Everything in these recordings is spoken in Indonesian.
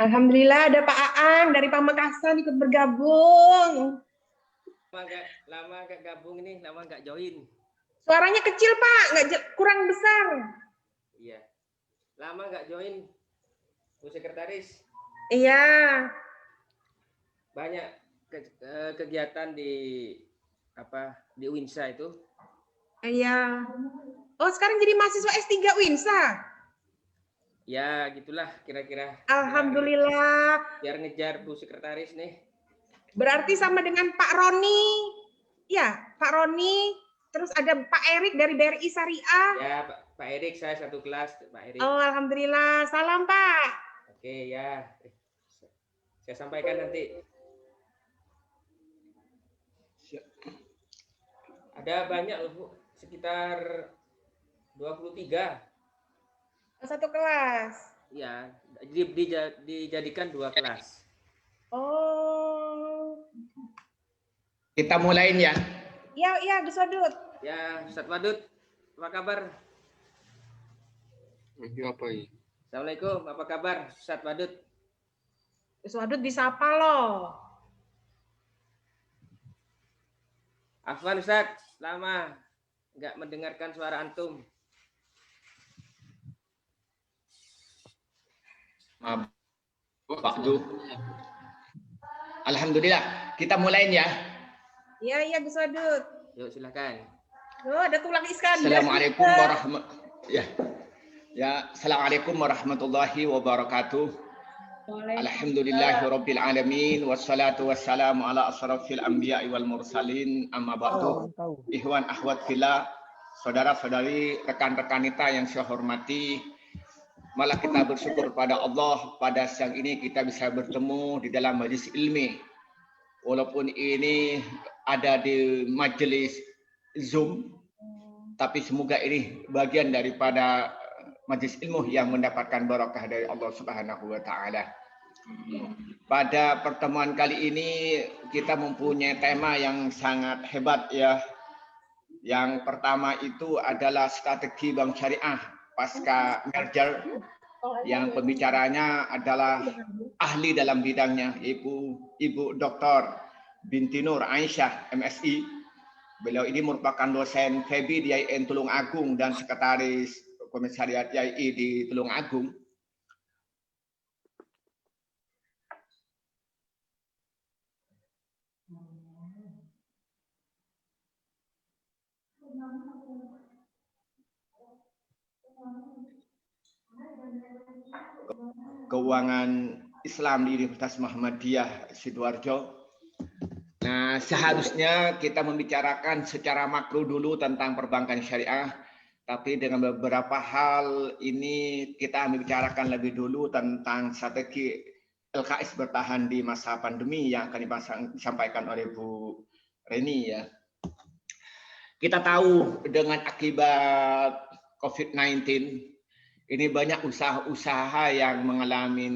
Alhamdulillah ada Pak Aang dari Pamekasan ikut bergabung. Lama nggak gabung ini, lama nggak join. Suaranya kecil Pak, kurang besar. Iya, lama nggak join, Bu Sekretaris. Iya. Banyak kegiatan di Winsa itu. Iya. Oh sekarang jadi mahasiswa S3 Winsa? Ya gitulah kira-kira. Alhamdulillah. Biar ngejar Bu Sekretaris nih. Berarti sama dengan Pak Roni. Ya, Pak Roni. Terus ada Pak Erik dari BRI Syariah. Ya, Pak Erik, saya satu kelas, Pak Erik. Oh, alhamdulillah. Salam, Pak. Oke, ya. Saya sampaikan nanti. Ada banyak loh, Bu. Sekitar 23. Satu kelas. Ya, dijadikan 2 kelas. Oh. Kita mulain ya. Ya, Gus Wadud. Ya, Ustaz Wadud, apa kabar? Apa ini? Assalamualaikum, apa kabar Ustaz Wadud? Gus Wadud disapa loh. Afwan Ustaz, lama nggak mendengarkan suara antum. Maaf, Pak Du. Alhamdulillah, kita mulain ya. Iya, Gus Wadud. Yuk silakan. Oh, ada tulang Iskandar. Assalamualaikum Assalamualaikum warahmatullahi wabarakatuh. Alhamdulillahirabbil alamin wassalatu wassalamu ala asrofil anbiya'i wal mursalin amma ba'du. Ikhwan akhwat fillah, saudara-saudari, rekan-rekan kita yang saya hormati, malah kita bersyukur pada Allah pada siang ini kita bisa bertemu di dalam majelis ilmi. Walaupun ini ada di majelis Zoom, tapi semoga ini bagian daripada majelis ilmu yang mendapatkan barakah dari Allah Subhanahu wa taala. Pada pertemuan kali ini kita mempunyai tema yang sangat hebat ya. Yang pertama itu adalah strategi bank syariah pasca merger, yang pembicaranya adalah ahli dalam bidangnya, Ibu Dr. Binti Nur Aisyah, MSI. Beliau ini merupakan dosen FEB di IAIN Tulung Agung dan sekretaris komisariat IAI di Tulung Agung. Keuangan Islam di Universitas Muhammadiyah Sidoarjo. Nah, seharusnya kita membicarakan secara makro dulu tentang perbankan syariah, tapi dengan beberapa hal ini kita membicarakan lebih dulu tentang strategi LKS bertahan di masa pandemi yang akan disampaikan oleh Bu Reni ya. Kita tahu dengan akibat COVID-19 ini banyak usaha-usaha yang mengalami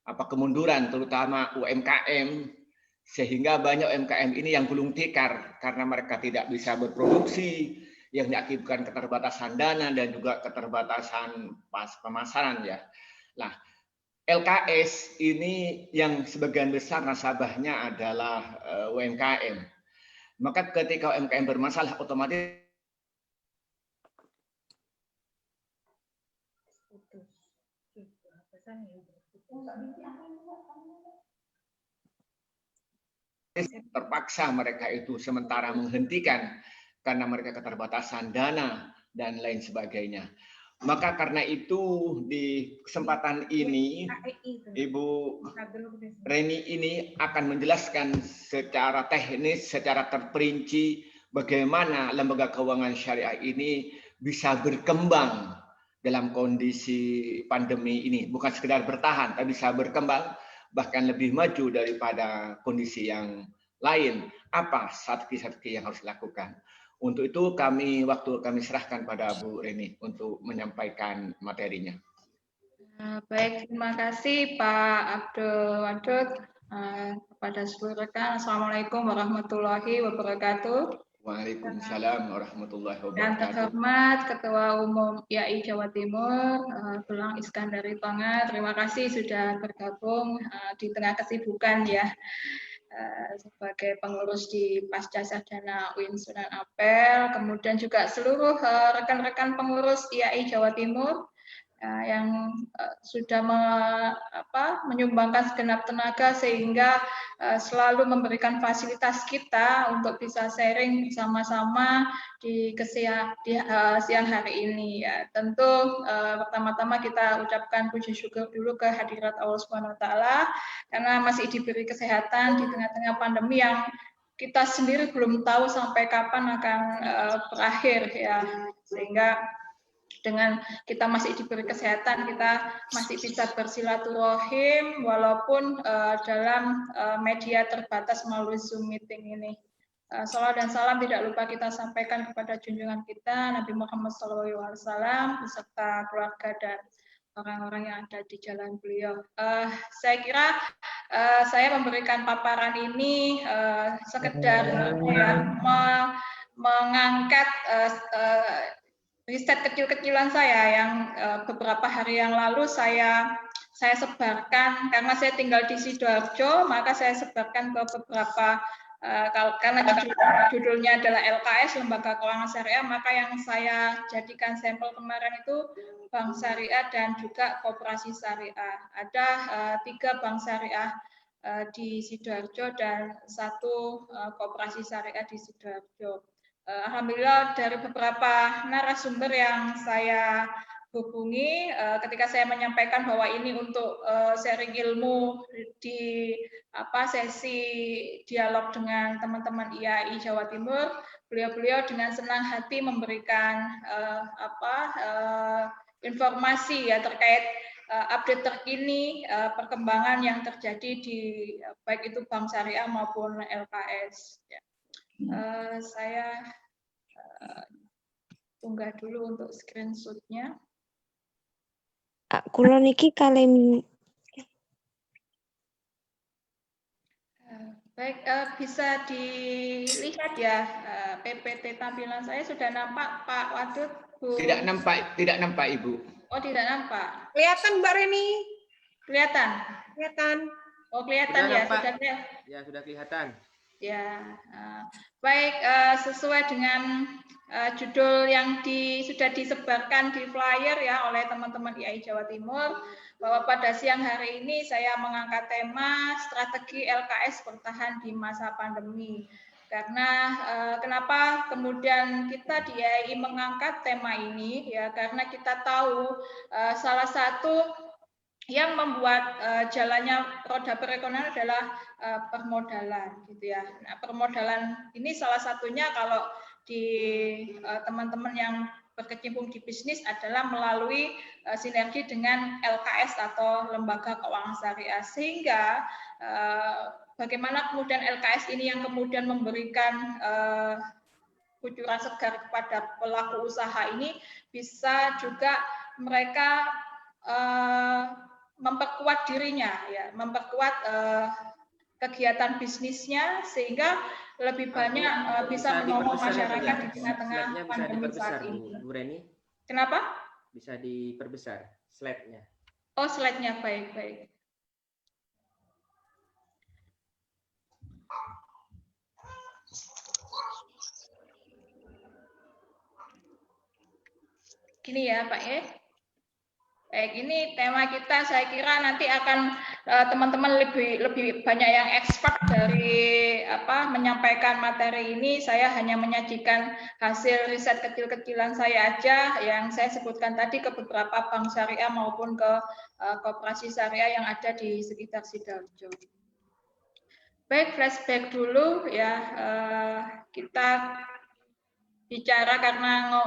kemunduran, terutama UMKM, sehingga banyak UMKM ini yang gulung tikar karena mereka tidak bisa berproduksi, yang diakibatkan keterbatasan dana dan juga keterbatasan pemasaran ya. Nah, LKS ini yang sebagian besar nasabahnya adalah UMKM. Maka ketika UMKM bermasalah, otomatis terpaksa mereka itu sementara menghentikan karena mereka keterbatasan dana dan lain sebagainya. Maka karena itu di kesempatan ini Ibu Reni ini akan menjelaskan secara teknis, secara terperinci bagaimana lembaga keuangan syariah ini bisa berkembang dalam kondisi pandemi ini. Bukan sekedar bertahan, tapi bisa berkembang bahkan lebih maju daripada kondisi yang lain. Apa strategi-strategi yang harus dilakukan? Untuk itu kami serahkan pada Bu Reni untuk menyampaikan materinya. Baik, terima kasih Pak Abdul Wadud. Kepada seluruh rekan, Assalamualaikum warahmatullahi wabarakatuh. Waalaikumsalam warahmatullahi Dan wabarakatuh. terhormat Ketua Umum IAI Jawa Timur, Tulang Iskandari Tonga, terima kasih sudah bergabung di tengah kesibukan ya sebagai pengurus di Pasca Sarjana UIN Sunan Ampel, kemudian juga seluruh rekan-rekan pengurus IAI Jawa Timur yang sudah menyumbangkan segenap tenaga sehingga selalu memberikan fasilitas kita untuk bisa sharing bersama-sama di siang hari ini. Ya, tentu pertama-tama kita ucapkan puji syukur dulu ke hadirat Allah Subhanahu Wa Taala karena masih diberi kesehatan di tengah-tengah pandemi yang kita sendiri belum tahu sampai kapan akan berakhir ya, sehingga dengan kita masih diberi kesehatan, kita masih bisa bersilaturahim walaupun dalam media terbatas melalui Zoom meeting ini. Salawat dan salam tidak lupa kita sampaikan kepada junjungan kita Nabi Muhammad SAW beserta keluarga dan orang-orang yang ada di jalan beliau. Saya kira saya memberikan paparan ini sekedar mengangkat riset kecil-kecilan saya yang beberapa hari yang lalu saya sebarkan karena saya tinggal di Sidoarjo, maka saya sebarkan ke beberapa karena judulnya adalah LKS Lembaga Keuangan Syariah, maka yang saya jadikan sampel kemarin itu Bank Syariah dan juga Koperasi Syariah. Ada 3 bank syariah di Sidoarjo dan 1 koperasi syariah di Sidoarjo. Alhamdulillah dari beberapa narasumber yang saya hubungi ketika saya menyampaikan bahwa ini untuk sharing ilmu di sesi dialog dengan teman-teman IAI Jawa Timur, beliau-beliau dengan senang hati memberikan informasi ya terkait update terkini perkembangan yang terjadi di baik itu bank syariah maupun LKS. Ya. Saya unggah dulu untuk screenshot-nya. Kulo niki kalem. Baik, bisa dilihat ya PPT tampilan saya sudah nampak Pak Wadud, Bu? Tidak nampak Ibu. Oh, tidak nampak. Kelihatan Mbak Reni? Kelihatan. Kelihatan. Oh, kelihatan Sudah ya, nampak. sudah ya. Ya, sudah kelihatan. Ya, baik, sesuai dengan judul yang sudah disebarkan di flyer ya oleh teman-teman IAI Jawa Timur, bahwa pada siang hari ini saya mengangkat tema strategi LKS bertahan di masa pandemi. Karena kenapa kemudian kita di IAI mengangkat tema ini ya, karena kita tahu salah satu yang membuat jalannya roda perekonomian adalah permodalan gitu ya. Nah, permodalan ini salah satunya kalau di teman-teman yang berkecimpung di bisnis adalah melalui sinergi dengan LKS atau Lembaga Keuangan Syariah, sehingga bagaimana kemudian LKS ini yang kemudian memberikan kucuran segar kepada pelaku usaha ini bisa juga mereka memperkuat dirinya, ya, memperkuat kegiatan bisnisnya sehingga lebih banyak bisa menolong masyarakat di tengah-tengah pandemi saat ini. Bu Reni. Kenapa? Bisa diperbesar slide-nya. Oh, slide-nya baik. Gini ya, Pak ya. Baik, ini tema kita saya kira nanti akan teman-teman lebih banyak yang expert dari menyampaikan materi ini. Saya hanya menyajikan hasil riset kecil-kecilan saya aja yang saya sebutkan tadi ke beberapa bank syariah maupun ke koperasi syariah yang ada di sekitar Sidoarjo. Baik, flashback dulu ya, kita bicara karena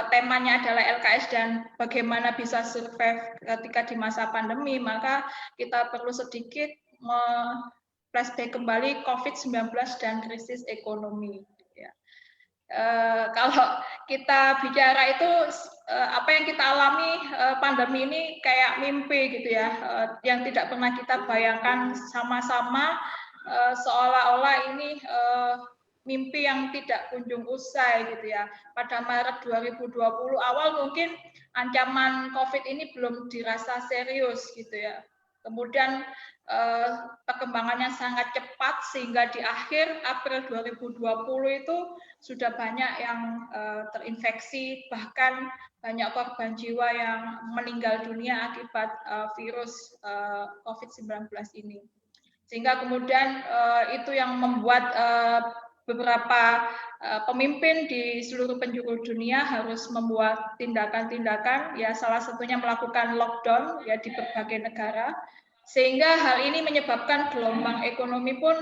temanya adalah LKS dan bagaimana bisa survive ketika di masa pandemi, maka kita perlu sedikit flashback kembali COVID-19 dan krisis ekonomi. Ya. Kalau kita bicara itu apa yang kita alami pandemi ini kayak mimpi gitu ya, yang tidak pernah kita bayangkan sama-sama, seolah-olah ini mimpi yang tidak kunjung usai gitu ya. Pada Maret 2020 awal mungkin ancaman COVID ini belum dirasa serius gitu ya. Kemudian perkembangannya sangat cepat sehingga di akhir April 2020 itu sudah banyak yang terinfeksi, bahkan banyak korban jiwa yang meninggal dunia akibat virus COVID-19 ini. Sehingga kemudian itu yang membuat beberapa pemimpin di seluruh penjuru dunia harus membuat tindakan-tindakan, ya salah satunya melakukan lockdown ya di berbagai negara, sehingga hal ini menyebabkan gelombang ekonomi pun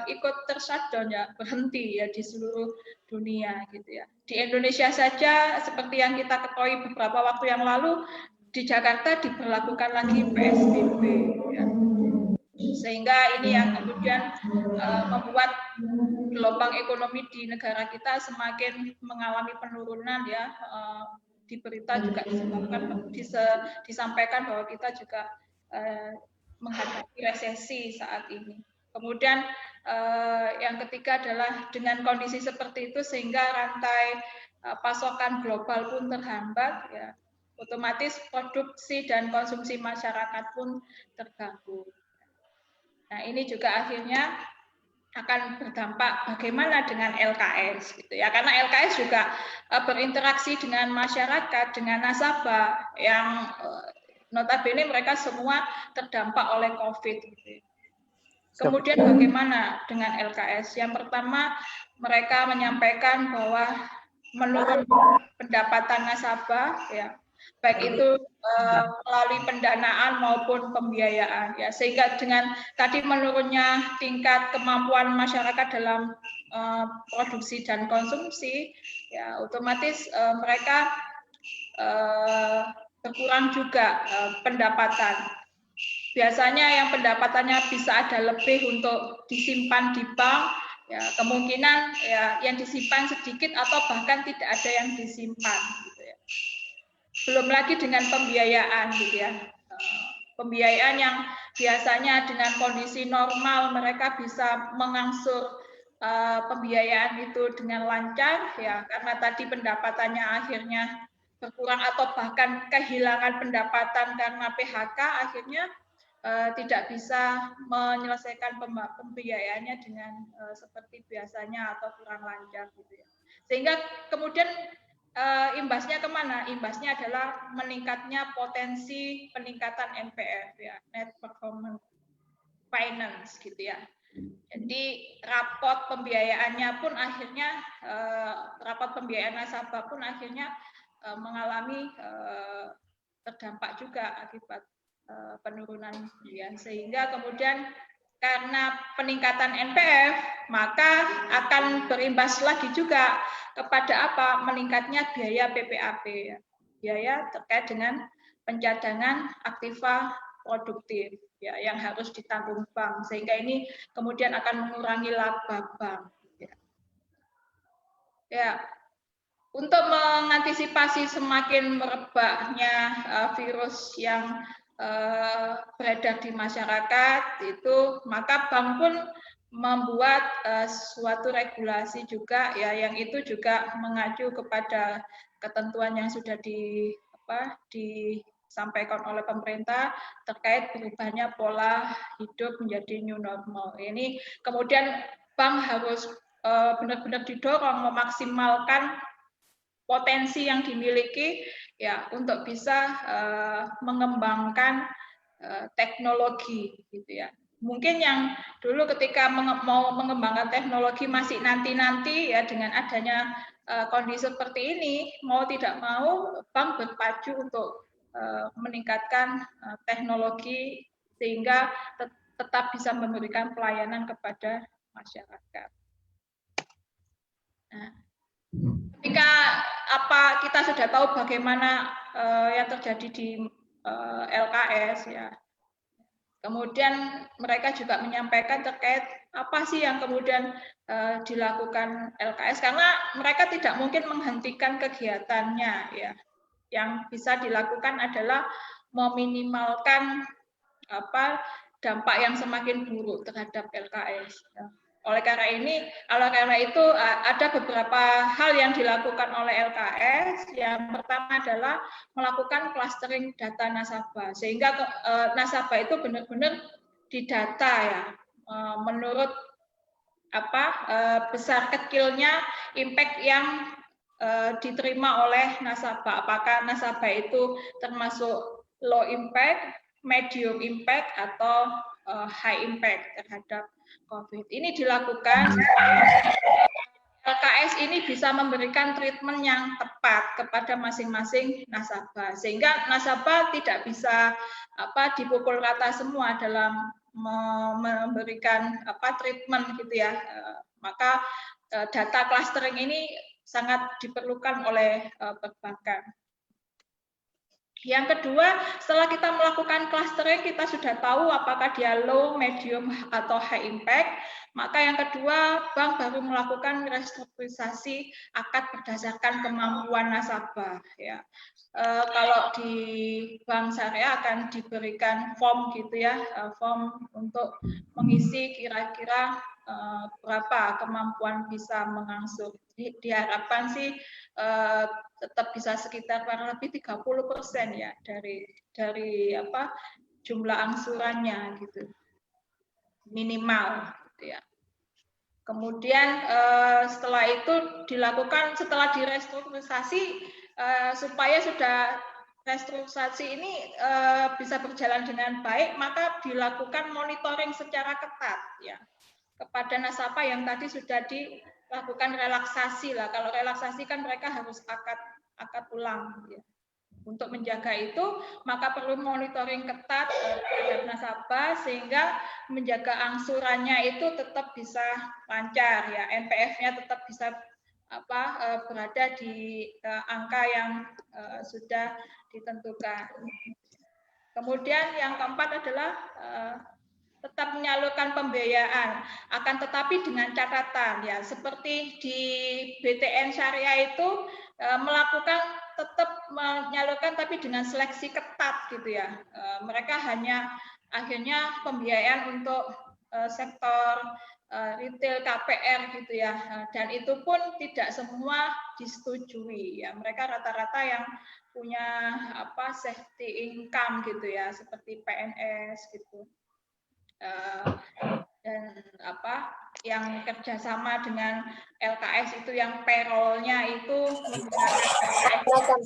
ikut tershutdown ya, berhenti ya di seluruh dunia gitu ya. Di Indonesia saja seperti yang kita ketahui beberapa waktu yang lalu di Jakarta diberlakukan lagi PSBB ya. Sehingga ini yang kemudian membuat gelombang ekonomi di negara kita semakin mengalami penurunan ya. Di berita juga disampaikan bahwa kita juga menghadapi resesi saat ini. Kemudian yang ketiga adalah dengan kondisi seperti itu sehingga rantai pasokan global pun terhambat ya. Otomatis produksi dan konsumsi masyarakat pun terganggu. Nah, ini juga akhirnya akan berdampak bagaimana dengan LKS gitu ya, karena LKS juga berinteraksi dengan masyarakat, dengan nasabah yang notabene mereka semua terdampak oleh COVID gitu. Kemudian bagaimana dengan LKS? Yang pertama, mereka menyampaikan bahwa menurun pendapatan nasabah ya, baik itu melalui pendanaan maupun pembiayaan ya, sehingga dengan tadi menurunnya tingkat kemampuan masyarakat dalam produksi dan konsumsi ya, otomatis mereka berkurang juga pendapatan. Biasanya yang pendapatannya bisa ada lebih untuk disimpan di bank ya, kemungkinan ya yang disimpan sedikit atau bahkan tidak ada yang disimpan gitu ya. Belum lagi dengan pembiayaan gitu ya. Pembiayaan yang biasanya dengan kondisi normal mereka bisa mengangsur pembiayaan itu dengan lancar ya, karena tadi pendapatannya akhirnya berkurang atau bahkan kehilangan pendapatan karena PHK, akhirnya tidak bisa menyelesaikan pembiayaannya dengan seperti biasanya atau kurang lancar gitu ya. Sehingga kemudian imbasnya kemana? Imbasnya adalah meningkatnya potensi peningkatan NPF ya, Net Performance Finance gitu ya. Jadi rapot pembiayaannya pun akhirnya rapot pembiayaan nasabah pun akhirnya mengalami terdampak juga akibat penurunan ya, sehingga kemudian karena peningkatan NPF maka akan berimbas lagi juga kepada apa? Meningkatnya biaya PPAP ya. Biaya terkait dengan pencadangan aktiva produktif ya, yang harus ditanggung bank, sehingga ini kemudian akan mengurangi laba bank ya. Ya, untuk mengantisipasi semakin merebaknya virus yang beredar di masyarakat itu, maka bank pun membuat suatu regulasi juga ya, yang itu juga mengacu kepada ketentuan yang sudah disampaikan oleh pemerintah terkait berubahnya pola hidup menjadi new normal. Ini kemudian bank harus benar-benar didorong memaksimalkan potensi yang dimiliki ya untuk bisa mengembangkan teknologi gitu ya. Mungkin yang dulu ketika mau mengembangkan teknologi masih nanti-nanti ya, dengan adanya kondisi seperti ini, mau tidak mau bank berpacu untuk meningkatkan teknologi sehingga tetap bisa memberikan pelayanan kepada masyarakat. Nah, ketika kita sudah tahu bagaimana yang terjadi di LKS ya, kemudian mereka juga menyampaikan terkait apa sih yang kemudian dilakukan LKS, karena mereka tidak mungkin menghentikan kegiatannya ya. Yang bisa dilakukan adalah meminimalkan dampak yang semakin buruk terhadap LKS ya. Oleh karena itu ada beberapa hal yang dilakukan oleh LKS. Yang pertama adalah melakukan clustering data nasabah, sehingga nasabah itu benar-benar didata ya, menurut besar kecilnya impact yang diterima oleh nasabah. Apakah nasabah itu termasuk low impact, medium impact, atau high impact terhadap COVID. Ini dilakukan LKS ini bisa memberikan treatment yang tepat kepada masing-masing nasabah, sehingga nasabah tidak bisa dipukul rata semua dalam memberikan treatment gitu ya. Maka data clustering ini sangat diperlukan oleh perbankan. Yang kedua, setelah kita melakukan clustering, kita sudah tahu apakah dia low, medium, atau high impact. Maka yang kedua, bank baru melakukan restrukturisasi akad berdasarkan kemampuan nasabah. Ya. Kalau di bank syariah akan diberikan form gitu ya, form untuk mengisi kira-kira berapa kemampuan bisa mengangsur. Diharapkan sih tetap bisa sekitar kurang lebih 30% ya dari jumlah angsurannya gitu, minimal gitu ya. Kemudian setelah itu dilakukan, setelah direstrukturisasi, supaya sudah restrukturisasi ini bisa berjalan dengan baik, maka dilakukan monitoring secara ketat ya kepada nasabah yang tadi sudah dilakukan relaksasi lah. Kalau relaksasi kan mereka harus akad ulang ya. Untuk menjaga itu, maka perlu monitoring ketat terhadap nasabah sehingga menjaga angsurannya itu tetap bisa lancar ya, NPF-nya tetap bisa berada di angka yang sudah ditentukan. Kemudian yang keempat adalah tetap menyalurkan pembiayaan, akan tetapi dengan catatan ya, seperti di BTN Syariah itu melakukan tetap menyalurkan tapi dengan seleksi ketat gitu ya. Mereka hanya akhirnya pembiayaan untuk sektor retail KPR gitu ya, dan itu pun tidak semua disetujui ya. Mereka rata-rata yang punya safety income gitu ya, seperti PNS gitu. Dan yang kerjasama dengan LKS itu yang payroll-nya itu menggunakan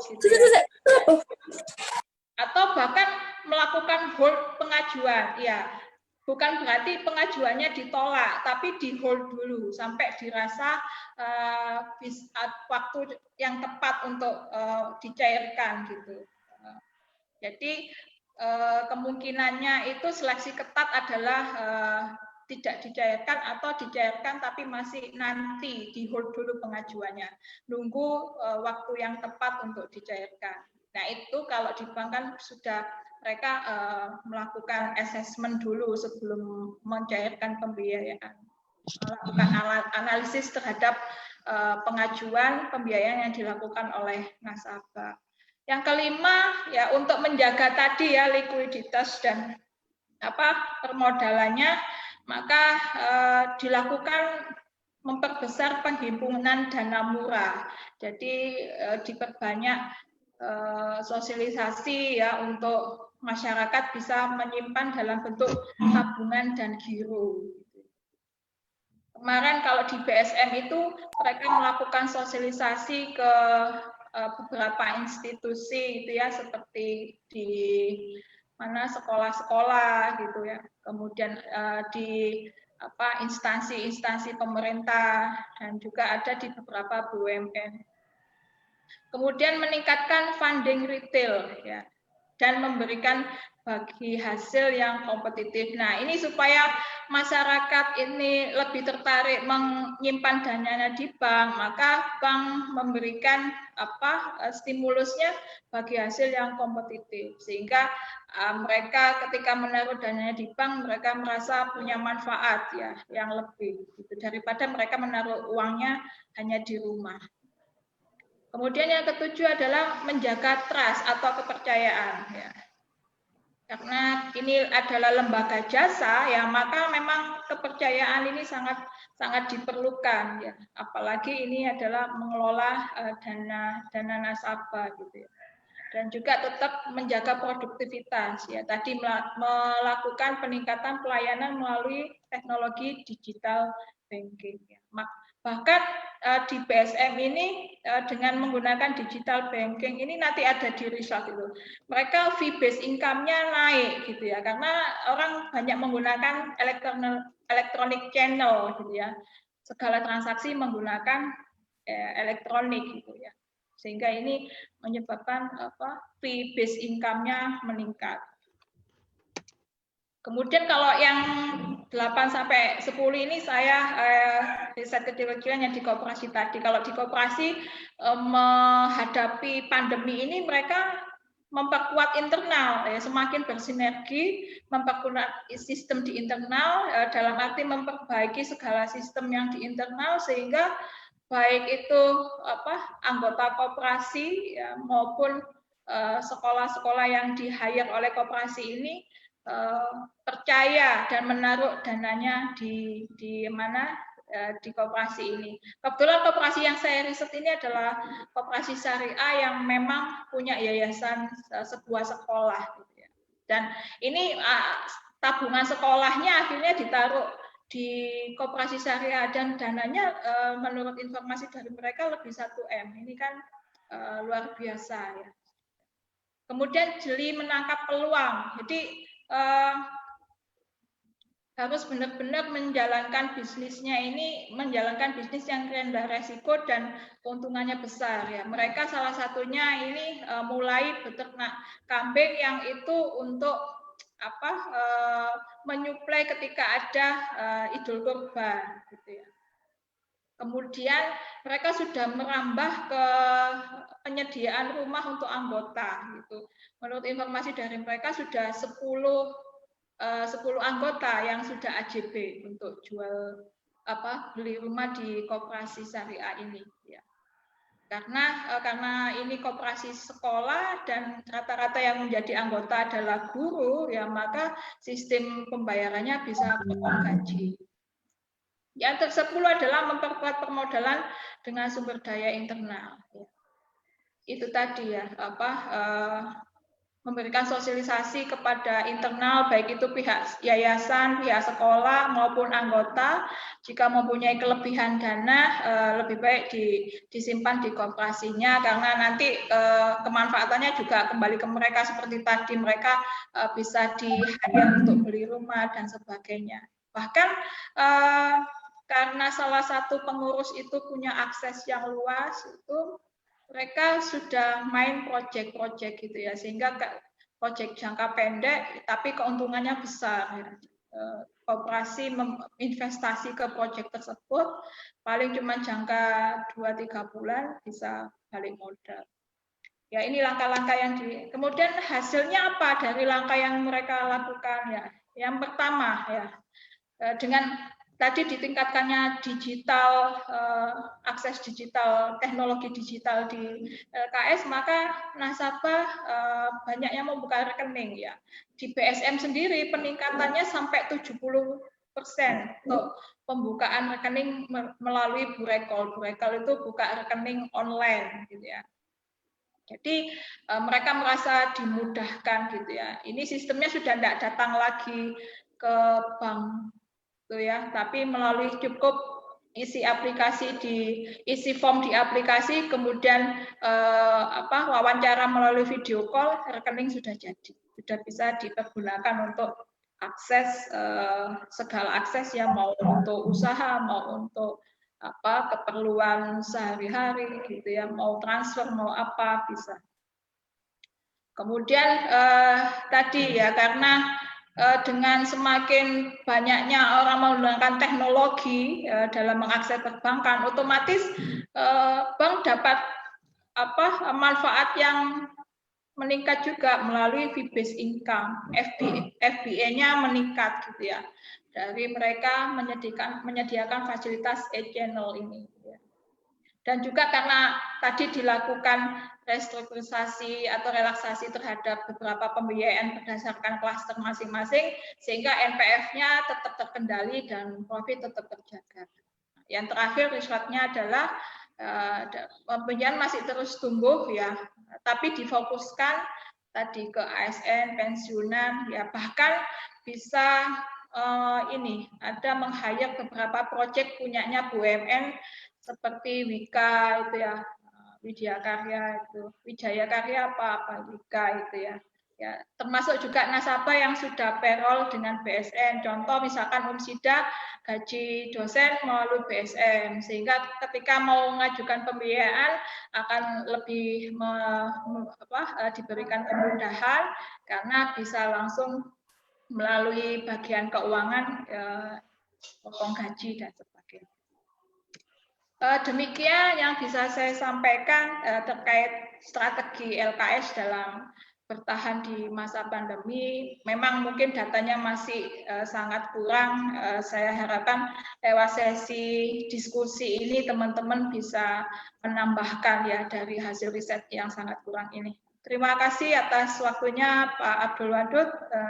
gitu ya. Atau bahkan melakukan hold pengajuan ya, bukan berarti pengajuannya ditolak, tapi di hold dulu sampai dirasa waktu yang tepat untuk dicairkan gitu. Jadi kemungkinannya itu seleksi ketat adalah tidak dicairkan atau dicairkan tapi masih nanti di hold dulu pengajuannya, nunggu waktu yang tepat untuk dicairkan. Nah itu kalau di bank kan sudah mereka melakukan assessment dulu sebelum mencairkan pembiayaan, melakukan analisis terhadap pengajuan pembiayaan yang dilakukan oleh nasabah. Yang kelima ya, untuk menjaga tadi ya likuiditas dan permodalannya, maka dilakukan memperbesar penghimpunan dana murah. Jadi diperbanyak sosialisasi ya untuk masyarakat bisa menyimpan dalam bentuk tabungan dan giro. Kemarin kalau di BSM itu mereka melakukan sosialisasi ke beberapa institusi itu ya, seperti di mana sekolah-sekolah gitu ya, kemudian di instansi-instansi pemerintah dan juga ada di beberapa BUMN. Kemudian meningkatkan funding retail ya, dan memberikan bagi hasil yang kompetitif. Nah, ini supaya masyarakat ini lebih tertarik menyimpan dananya di bank, maka bank memberikan stimulusnya bagi hasil yang kompetitif, sehingga mereka ketika menaruh dananya di bank, mereka merasa punya manfaat ya yang lebih gitu, daripada mereka menaruh uangnya hanya di rumah. Kemudian yang ketujuh adalah menjaga trust atau kepercayaan ya. Karena ini adalah lembaga jasa, ya maka memang kepercayaan ini sangat diperlukan, ya. Apalagi ini adalah mengelola dana nasabah, gitu ya. Dan juga tetap menjaga produktivitas, ya. Tadi melakukan peningkatan pelayanan melalui teknologi digital banking, ya. Bahkan di BSM ini dengan menggunakan digital banking ini nanti ada di result itu. Mereka fee based income-nya naik, gitu ya, karena orang banyak menggunakan electronic channel, gitu ya. Segala transaksi menggunakan elektronik, gitu ya. Sehingga ini menyebabkan fee based income-nya meningkat. Kemudian kalau yang 8 sampai 10 ini saya riset kecil-kecilan yang di koperasi tadi. Kalau di koperasi menghadapi pandemi ini mereka memperkuat internal, ya, semakin bersinergi, memperkuat sistem di internal, dalam arti memperbaiki segala sistem yang di internal sehingga baik itu anggota koperasi, ya, maupun sekolah-sekolah yang di-hire oleh koperasi ini percaya dan menaruh dananya di mana di koperasi ini. Kebetulan koperasi yang saya riset ini adalah koperasi syariah yang memang punya yayasan sebuah sekolah, gitu ya. Dan ini tabungan sekolahnya akhirnya ditaruh di koperasi syariah dan dananya menurut informasi dari mereka lebih 1M. Ini kan luar biasa, ya. Kemudian jeli menangkap peluang. Jadi harus benar-benar menjalankan bisnisnya ini, menjalankan bisnis yang rendah resiko dan keuntungannya besar, ya. Mereka salah satunya ini mulai beternak kambing yang itu untuk menyuplai ketika ada Idul Kurban, gitu ya. Kemudian mereka sudah merambah ke penyediaan rumah untuk anggota, gitu. Menurut informasi dari mereka sudah 10 anggota yang sudah AJB untuk jual beli rumah di koperasi syariah ini, ya. Karena ini koperasi sekolah dan rata-rata yang menjadi anggota adalah guru, ya, maka sistem pembayarannya bisa potong gaji. Yang ke-10 adalah memperkuat permodalan dengan sumber daya internal. Itu tadi, ya, memberikan sosialisasi kepada internal, baik itu pihak yayasan, pihak sekolah maupun anggota. Jika mempunyai kelebihan dana, lebih baik disimpan di koperasinya, karena nanti kemanfaatannya juga kembali ke mereka seperti tadi, mereka bisa di-hire untuk beli rumah dan sebagainya. Bahkan karena salah satu pengurus itu punya akses yang luas, itu mereka sudah main proyek-proyek, gitu ya, sehingga proyek jangka pendek tapi keuntungannya besar, ya. Koperasi investasi ke proyek tersebut paling cuma jangka 2-3 bulan bisa balik modal. Ya, ini langkah-langkah yang kemudian hasilnya apa dari langkah yang mereka lakukan, ya. Yang pertama, ya, dengan tadi ditingkatkannya digital, akses digital, teknologi digital di LKS, maka nasabah banyak yang membuka rekening, ya. Di BSM sendiri peningkatannya sampai 70% untuk pembukaan rekening melalui Burekol. Burekol itu buka rekening online, gitu ya. Jadi mereka merasa dimudahkan, gitu ya. Ini sistemnya sudah tidak datang lagi ke bank, ya, tapi melalui cukup isi aplikasi isi form di aplikasi, kemudian wawancara melalui video call, rekening sudah jadi, sudah bisa dipergunakan untuk akses segala akses, ya, mau untuk usaha, mau untuk keperluan sehari-hari, gitu ya, mau transfer, mau apa bisa. Kemudian tadi, ya, karena dengan semakin banyaknya orang menggunakan teknologi dalam mengakses perbankan, otomatis bank dapat manfaat yang meningkat juga melalui fee based income, FBA-nya meningkat, gitu ya, dari mereka menyediakan fasilitas e-channel ini, ya. Dan juga karena tadi dilakukan restrukturisasi atau relaksasi terhadap beberapa pembiayaan berdasarkan klaster masing-masing, sehingga NPF-nya tetap terkendali dan profit tetap terjaga. Yang terakhir result-nya adalah pembiayaan masih terus tumbuh ya, tapi difokuskan tadi ke ASN, pensiunan, ya bahkan bisa ini ada meng-hire beberapa proyek punyanya BUMN seperti Wika itu ya, Widya Karya itu, Wijaya Karya apa Wika itu ya. Ya, termasuk juga nasabah yang sudah payroll dengan BSN. Contoh misalkan Umsida gaji dosen melalui BSN, sehingga ketika mau mengajukan pembiayaan akan lebih diberikan kemudahan karena bisa langsung melalui bagian keuangan, potong gaji dan sebagainya. Demikian yang bisa saya sampaikan terkait strategi LKS dalam bertahan di masa pandemi. Memang mungkin datanya masih sangat kurang. Saya harapkan lewat sesi diskusi ini teman-teman bisa menambahkan ya dari hasil riset yang sangat kurang ini. Terima kasih atas waktunya Pak Abdul Wadud.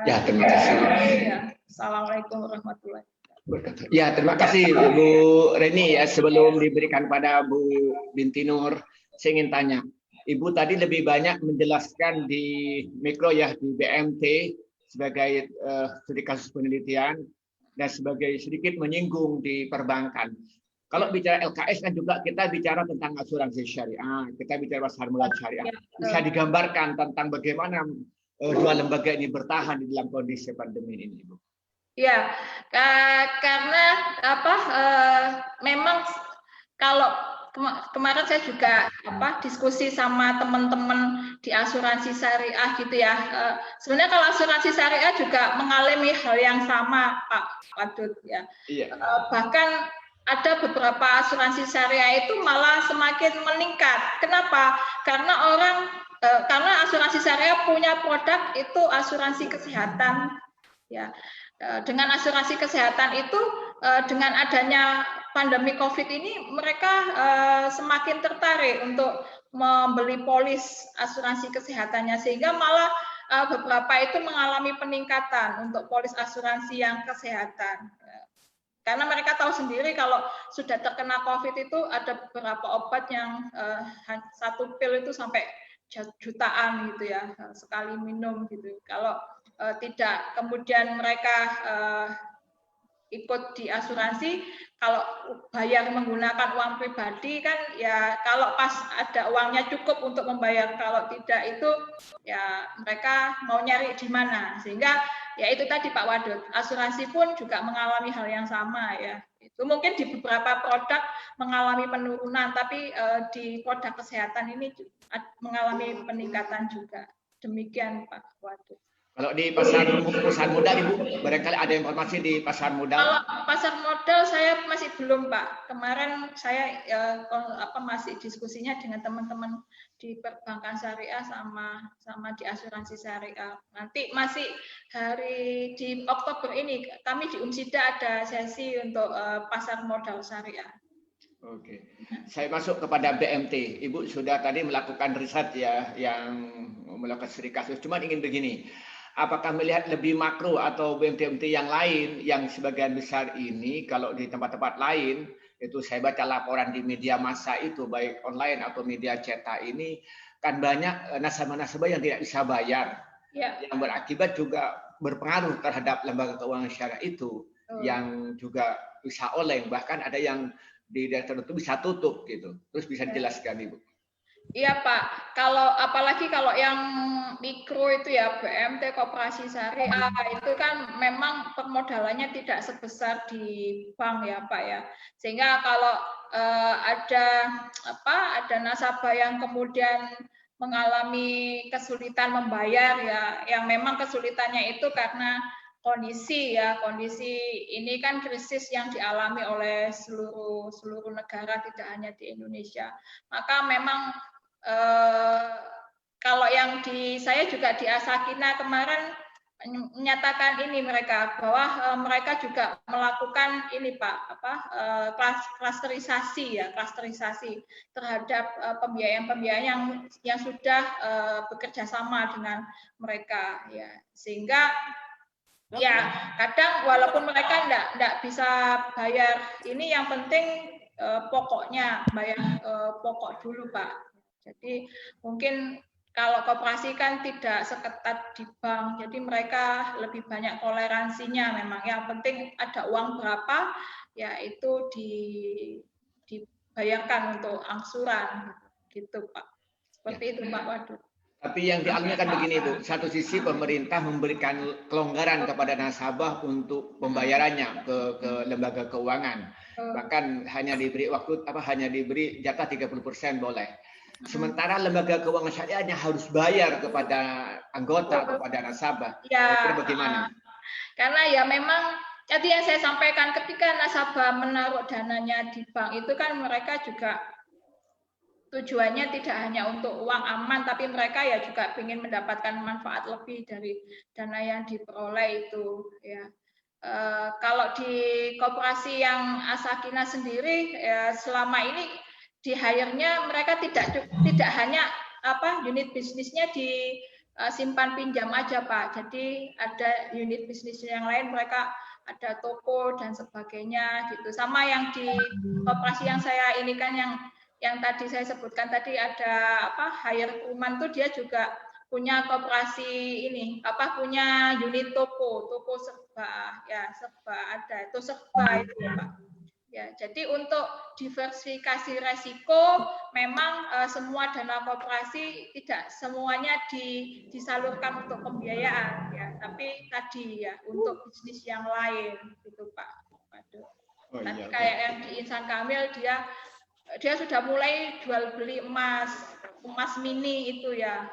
Ya, terima kasih. Ya, Assalamualaikum warahmatullahi wabarakatuh. Ya, terima kasih Bu Reni. Ya, sebelum diberikan pada Bu Binti Nur, saya ingin tanya. Ibu tadi lebih banyak menjelaskan di mikro ya, di BMT sebagai studi kasus penelitian dan sebagai sedikit menyinggung di perbankan. Kalau bicara LKS kan juga kita bicara tentang asuransi syariah, kita bicara pasar modal syariah. Bisa digambarkan tentang bagaimana dua lembaga ini bertahan di dalam kondisi pandemi ini, Ibu? Ya, karena memang kalau kemarin saya juga diskusi sama teman-teman di asuransi syariah gitu ya. Sebenarnya kalau asuransi syariah juga mengalami hal yang sama, Pak Wadud ya. Iya. Bahkan ada beberapa asuransi syariah itu malah semakin meningkat. Kenapa? Karena asuransi syariah punya produk itu asuransi kesehatan ya. Dengan asuransi kesehatan itu dengan adanya pandemi COVID ini mereka semakin tertarik untuk membeli polis asuransi kesehatannya, sehingga malah beberapa itu mengalami peningkatan untuk polis asuransi yang kesehatan. Karena mereka tahu sendiri kalau sudah terkena COVID itu ada beberapa obat yang satu pil itu sampai jutaan gitu ya, sekali minum gitu. Kalau tidak kemudian mereka ikut di asuransi, kalau bayar menggunakan uang pribadi kan ya, kalau pas ada uangnya cukup untuk membayar, kalau tidak itu ya mereka mau nyari di mana. Sehingga ya itu tadi Pak Wadud, asuransi pun juga mengalami hal yang sama ya. Itu mungkin di beberapa produk mengalami penurunan, tapi di produk kesehatan ini mengalami peningkatan juga. Demikian Pak Wadud. Kalau di pasar modal, Ibu, barangkali ada informasi di pasar modal? Kalau pasar modal saya masih belum, Pak. Kemarin saya masih diskusinya dengan teman-teman di perbankan syariah sama di asuransi syariah. Nanti masih hari di Oktober ini kami di Umsida ada sesi untuk pasar modal syariah. Oke, saya masuk kepada BMT. Ibu sudah tadi melakukan riset ya, yang melakukan studi kasus. Cuma ingin begini, apakah melihat lebih makro atau BMT yang lain yang sebagian besar ini kalau di tempat-tempat lain itu saya baca laporan di media massa itu baik online atau media cetak ini kan banyak nasabah-nasabah yang tidak bisa bayar, yang berakibat juga berpengaruh terhadap lembaga keuangan syariah itu, yang juga bisa oleng, bahkan ada yang di daerah tertentu bisa tutup gitu. Terus bisa dijelaskan Ibu? Iya Pak, apalagi kalau yang mikro itu ya BMT, koperasi syariah itu kan memang permodalannya tidak sebesar di bank ya Pak ya. Sehingga kalau ada nasabah yang kemudian mengalami kesulitan membayar ya, yang memang kesulitannya itu karena kondisi ini kan krisis yang dialami oleh seluruh negara, tidak hanya di Indonesia. Maka memang kalau yang saya juga di Asakina kemarin menyatakan ini mereka bahwa mereka juga melakukan ini Pak klasterisasi terhadap pembiayaan yang sudah bekerja sama dengan mereka ya, sehingga ya kadang walaupun mereka enggak bisa bayar ini, yang penting pokoknya bayar pokok dulu Pak. Jadi mungkin kalau koperasi kan tidak seketat di bank, jadi mereka lebih banyak toleransinya memang. Yang penting ada uang berapa, ya itu dibayarkan untuk angsuran, gitu Pak. Seperti itu Pak Wadud. Tapi yang dialami kan begini Bu, satu sisi pemerintah memberikan kelonggaran kepada nasabah untuk pembayarannya ke lembaga keuangan. Bahkan hanya diberi jatah 30% boleh. Sementara lembaga keuangan syariahnya harus bayar kepada anggota, kepada nasabah. Ya, bagaimana? Karena ya memang tadi yang saya sampaikan, ketika nasabah menaruh dananya di bank itu kan mereka juga tujuannya tidak hanya untuk uang aman, tapi mereka ya juga ingin mendapatkan manfaat lebih dari dana yang diperoleh itu. Ya. Kalau di koperasi yang Asakina sendiri, ya, selama ini di hire-nya mereka tidak hanya unit bisnisnya di simpan pinjam aja Pak. Jadi ada unit bisnis yang lain, mereka ada toko dan sebagainya gitu. Sama yang di koperasi yang saya ini kan yang tadi saya sebutkan tadi, ada hire Kuman tuh dia juga punya koperasi ini punya unit toko serba ya, serba ada itu serba itu Pak. Ya, jadi untuk diversifikasi resiko memang semua dana koperasi tidak semuanya disalurkan untuk pembiayaan ya, tapi tadi ya untuk bisnis yang lain gitu Pak. Waduh. Nanti kayak yang di Insan Kamil dia sudah mulai jual beli emas mini itu ya,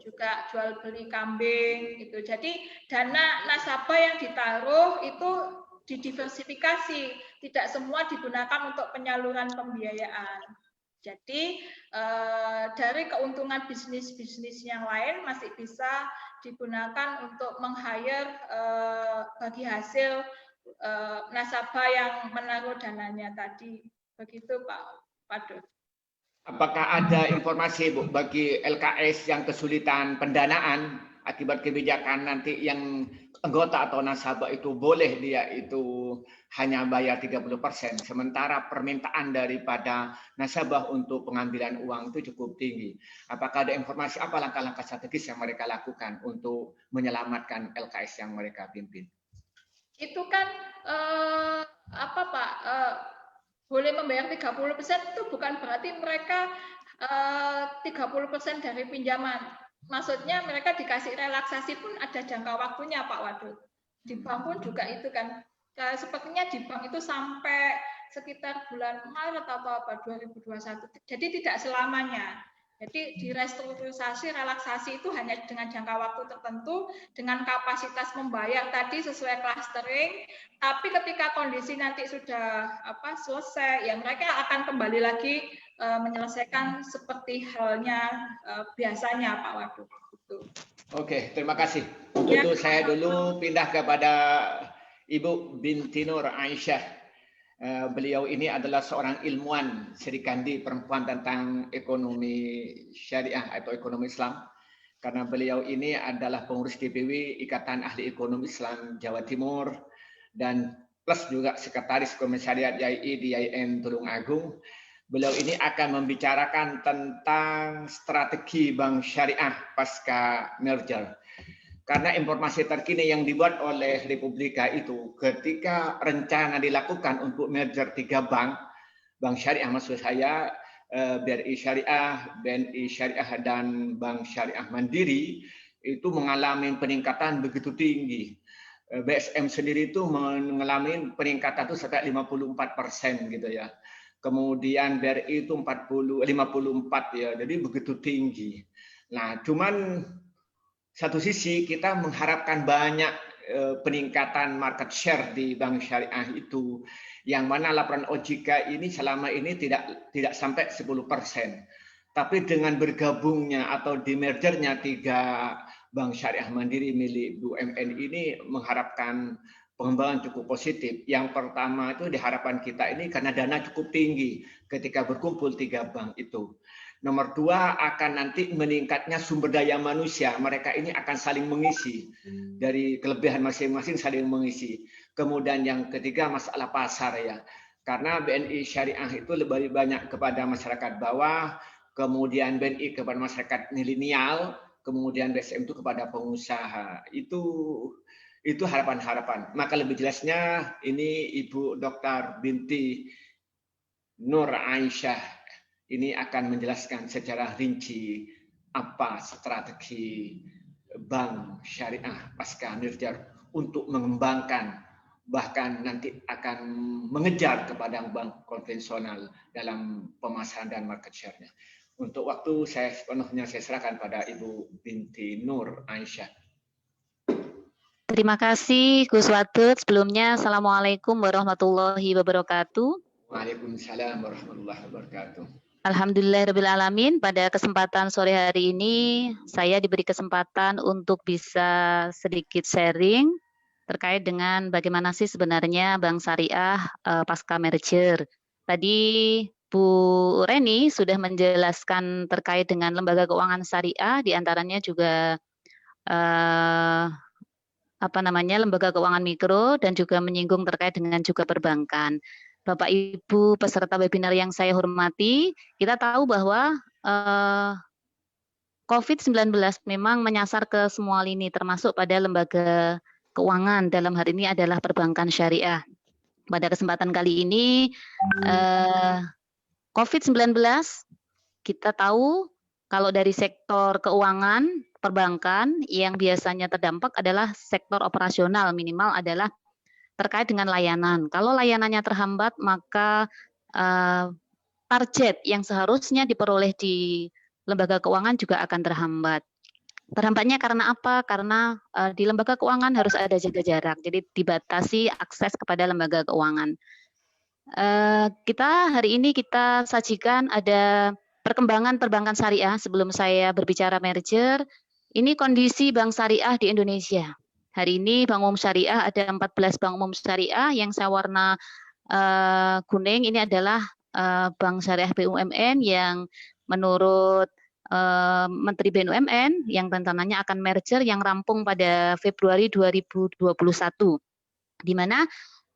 juga jual beli kambing gitu. Jadi dana nasabah yang ditaruh itu didiversifikasi, tidak semua digunakan untuk penyaluran pembiayaan. Jadi dari keuntungan bisnis-bisnis yang lain masih bisa digunakan untuk meng-hire bagi hasil nasabah yang menaruh dananya tadi. Begitu Pak Wadud. Apakah ada informasi Bu bagi LKS yang kesulitan pendanaan akibat kebijakan nanti yang anggota atau nasabah itu boleh dia itu hanya bayar 30%, sementara permintaan daripada nasabah untuk pengambilan uang itu cukup tinggi. Apakah ada informasi apa langkah-langkah strategis yang mereka lakukan untuk menyelamatkan LKS yang mereka pimpin? Itu kan Pak, boleh membayar 30% itu bukan berarti mereka 30% dari pinjaman. Maksudnya mereka dikasih relaksasi pun ada jangka waktunya Pak Wadud. Di bank pun juga itu kan. Sepertinya di bank itu sampai sekitar bulan Maret atau 2021. Jadi tidak selamanya. Jadi di restrukturisasi, relaksasi itu hanya dengan jangka waktu tertentu, dengan kapasitas membayar tadi sesuai clustering. Tapi ketika kondisi nanti sudah selesai, ya mereka akan kembali lagi menyelesaikan seperti halnya biasanya Pak Wadud. Gitu. Oke, terima kasih. Untuk itu saya dulu pindah kepada Ibu binti Nur Aisyah. Beliau ini adalah seorang ilmuwan Sri Kandi perempuan tentang ekonomi syariah atau ekonomi Islam. Karena beliau ini adalah pengurus DPW Ikatan Ahli Ekonomi Islam Jawa Timur dan plus juga sekretaris Komisariat YAI di YIN Tulungagung. Beliau ini akan membicarakan tentang strategi bank syariah pasca merger. Karena informasi terkini yang dibuat oleh Republika itu ketika rencana dilakukan untuk merger 3 bank syariah maksud saya BRI Syariah, BNI Syariah dan Bank Syariah Mandiri itu mengalami peningkatan begitu tinggi. BSM sendiri itu mengalami peningkatan itu sampai 54% gitu ya. Kemudian BRI itu 54 ya, jadi begitu tinggi. Nah, cuman satu sisi kita mengharapkan banyak peningkatan market share di bank syariah itu, yang mana laporan OJK ini selama ini tidak sampai 10%. Tapi dengan bergabungnya atau di mergernya 3 Bank Syariah Mandiri milik BUMN ini mengharapkan pengembangan cukup positif. Yang pertama itu diharapkan kita ini karena dana cukup tinggi ketika berkumpul 3 bank itu. Nomor 2 akan nanti meningkatnya sumber daya manusia. Mereka ini akan saling mengisi. Dari kelebihan masing-masing saling mengisi. Kemudian yang ketiga masalah pasar ya. Karena BNI Syariah itu lebih banyak kepada masyarakat bawah, kemudian BNI kepada masyarakat milenial, kemudian BSM itu kepada pengusaha. Itu harapan-harapan. Maka lebih jelasnya ini Ibu Dr. Binti Nur Aisyah ini akan menjelaskan secara rinci apa strategi Bank Syariah Pasca Merger untuk mengembangkan bahkan nanti akan mengejar kepada bank konvensional dalam pemasaran dan market share-nya. Untuk waktu saya sepenuhnya saya serahkan pada Ibu Binti Nur Aisyah. Terima kasih Gus Wadud. Sebelumnya Assalamualaikum warahmatullahi wabarakatuh. Waalaikumsalam warahmatullahi wabarakatuh. Alhamdulillahirrahmanirrahim. Pada kesempatan sore hari ini saya diberi kesempatan untuk bisa sedikit sharing terkait dengan bagaimana sih sebenarnya Bank Syariah pasca merger. Tadi Bu Reni sudah menjelaskan terkait dengan lembaga keuangan syariah, diantaranya juga lembaga keuangan mikro dan juga menyinggung terkait dengan juga perbankan. Bapak Ibu peserta webinar yang saya hormati, kita tahu bahwa COVID-19 memang menyasar ke semua lini termasuk pada lembaga keuangan, dalam hal ini adalah perbankan syariah. Pada kesempatan kali ini, COVID-19 kita tahu kalau dari sektor keuangan, perbankan yang biasanya terdampak adalah sektor operasional, minimal adalah terkait dengan layanan. Kalau layanannya terhambat, maka target yang seharusnya diperoleh di lembaga keuangan juga akan terhambat. Terhambatnya karena apa? Karena di lembaga keuangan harus ada jaga jarak, jadi dibatasi akses kepada lembaga keuangan. Hari ini kita sajikan ada perkembangan perbankan syariah. Sebelum saya berbicara merger, ini kondisi bank syariah di Indonesia. Hari ini Bank Umum Syariah ada 14 bank umum syariah, yang saya warna kuning ini adalah Bank Syariah BUMN yang menurut Menteri BUMN yang rencananya akan merger yang rampung pada Februari 2021, di mana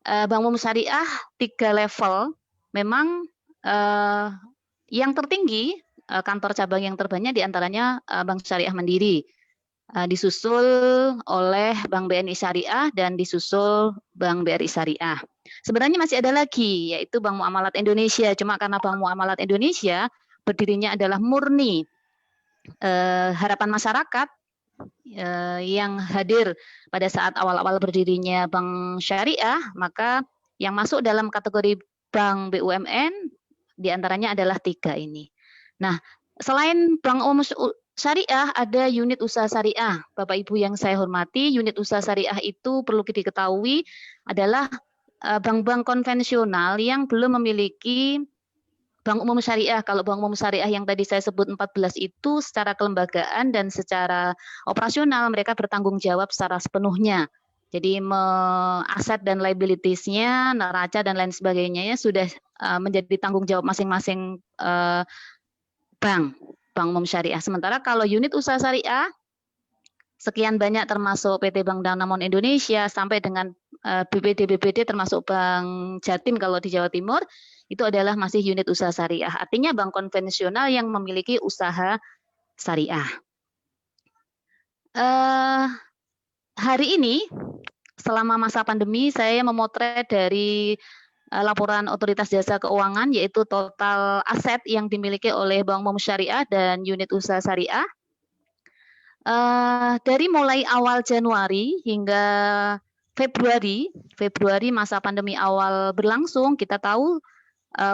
Bank Umum Syariah 3 level memang yang tertinggi kantor cabang yang terbanyak diantaranya Bank Syariah Mandiri, disusul oleh Bank BNI Syariah dan disusul Bank BRI Syariah. Sebenarnya masih ada lagi yaitu Bank Muamalat Indonesia, cuma karena Bank Muamalat Indonesia berdirinya adalah murni harapan masyarakat yang hadir pada saat awal-awal berdirinya Bank Syariah, maka yang masuk dalam kategori Bank BUMN diantaranya adalah 3 ini. Nah, selain Bank Umum Syariah, ada unit usaha syariah. Bapak Ibu yang saya hormati, unit usaha syariah itu perlu diketahui adalah bank-bank konvensional yang belum memiliki Bank Umum Syariah. Kalau Bank Umum Syariah yang tadi saya sebut 14 itu secara kelembagaan dan secara operasional mereka bertanggung jawab secara sepenuhnya. Jadi aset dan liabilities-nya, neraca dan lain sebagainya sudah menjadi tanggung jawab masing-masing bank Umum Syariah. Sementara kalau unit usaha syariah sekian banyak termasuk PT Bank Danamon Indonesia sampai dengan BPD termasuk Bank Jatim kalau di Jawa Timur, itu adalah masih unit usaha syariah. Artinya bank konvensional yang memiliki usaha syariah. Hari ini, selama masa pandemi, saya memotret dari laporan Otoritas Jasa Keuangan, yaitu total aset yang dimiliki oleh Bank Umum Syariah dan unit usaha syariah. Dari mulai awal Januari hingga Februari masa pandemi awal berlangsung, kita tahu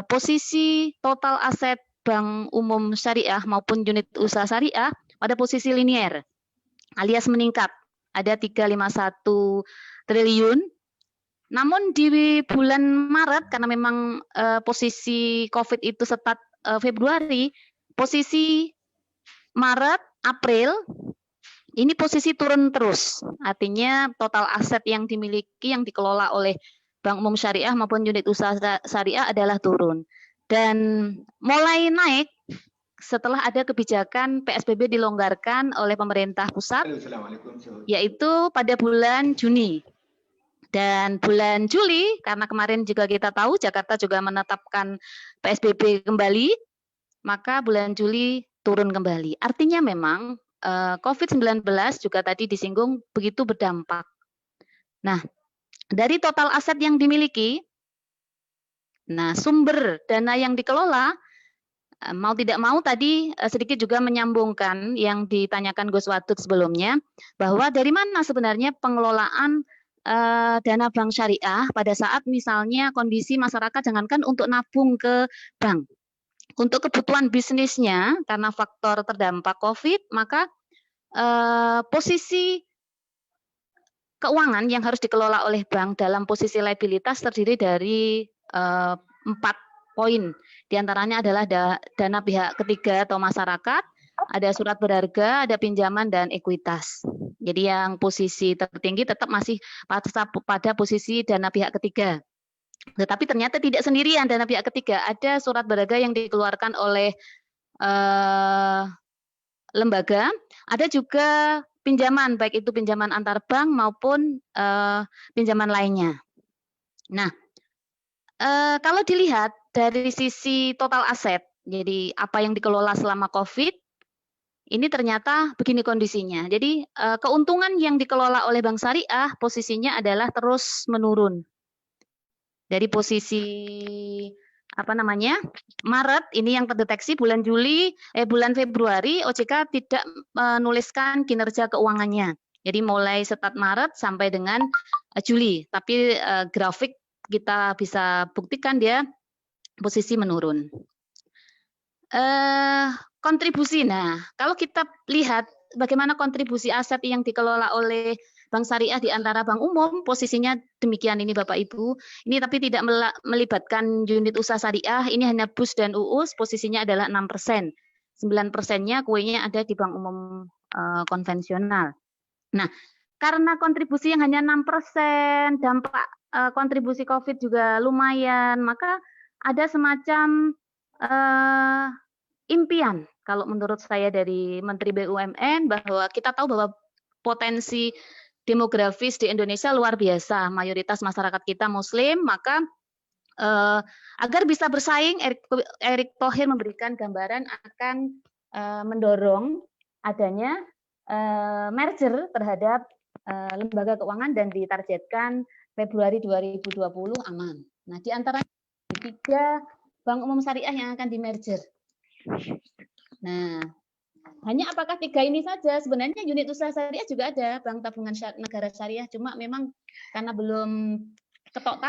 posisi total aset Bank Umum Syariah maupun unit usaha syariah pada posisi linier alias meningkat, ada 351 triliun. Namun di bulan Maret karena memang posisi COVID itu start Februari, posisi Maret, April ini posisi turun terus. Artinya total aset yang dimiliki, yang dikelola oleh Bank Umum Syariah maupun unit usaha syariah adalah turun. Dan mulai naik setelah ada kebijakan PSBB dilonggarkan oleh pemerintah pusat, yaitu pada bulan Juni. Dan bulan Juli, karena kemarin juga kita tahu Jakarta juga menetapkan PSBB kembali, maka bulan Juli turun kembali. Artinya memang COVID-19 juga tadi disinggung begitu berdampak. Nah, dari total aset yang dimiliki, nah sumber dana yang dikelola, mau tidak mau tadi sedikit juga menyambungkan yang ditanyakan Gus Wadud sebelumnya, bahwa dari mana sebenarnya pengelolaan dana bank syariah pada saat misalnya kondisi masyarakat jangankan untuk nabung ke bank. Untuk kebutuhan bisnisnya, karena faktor terdampak COVID, maka posisi keuangan yang harus dikelola oleh bank dalam posisi liabilitas terdiri dari 4 poin. Di antaranya adalah dana pihak ketiga atau masyarakat, ada surat berharga, ada pinjaman, dan ekuitas. Jadi yang posisi tertinggi tetap masih pada posisi dana pihak ketiga. Tetapi ternyata tidak sendirian dana pihak ketiga, ada surat berharga yang dikeluarkan oleh lembaga, ada juga pinjaman, baik itu pinjaman antar bank maupun pinjaman lainnya. Nah, kalau dilihat dari sisi total aset, jadi apa yang dikelola selama COVID, ini ternyata begini kondisinya. Jadi keuntungan yang dikelola oleh Bank Syariah posisinya adalah terus menurun. Dari posisi Maret ini yang terdeteksi bulan Februari OJK tidak menuliskan kinerja keuangannya. Jadi mulai start Maret sampai dengan Juli, tapi grafik kita bisa buktikan dia posisi menurun. Kontribusi. Nah, kalau kita lihat bagaimana kontribusi aset yang dikelola oleh Bank Syariah di antara bank umum, posisinya demikian ini Bapak Ibu. Ini tapi tidak melibatkan unit usaha syariah, ini hanya BUS dan UUS, posisinya adalah 6%. 9%-nya kuenya ada di bank umum konvensional. Nah, karena kontribusi yang hanya 6%, dampak kontribusi COVID juga lumayan, maka ada semacam impian, kalau menurut saya dari Menteri BUMN, bahwa kita tahu bahwa potensi demografis di Indonesia luar biasa, mayoritas masyarakat kita Muslim, maka agar bisa bersaing, Erick Thohir memberikan gambaran akan mendorong adanya merger terhadap lembaga keuangan dan ditargetkan Februari 2020 aman. Nah, di antara 3 bank umum syariah yang akan di-merger. Nah, hanya apakah 3 ini saja? Sebenarnya unit usaha syariah juga ada, Bank Tabungan Negara Syariah, cuma memang karena belum ketok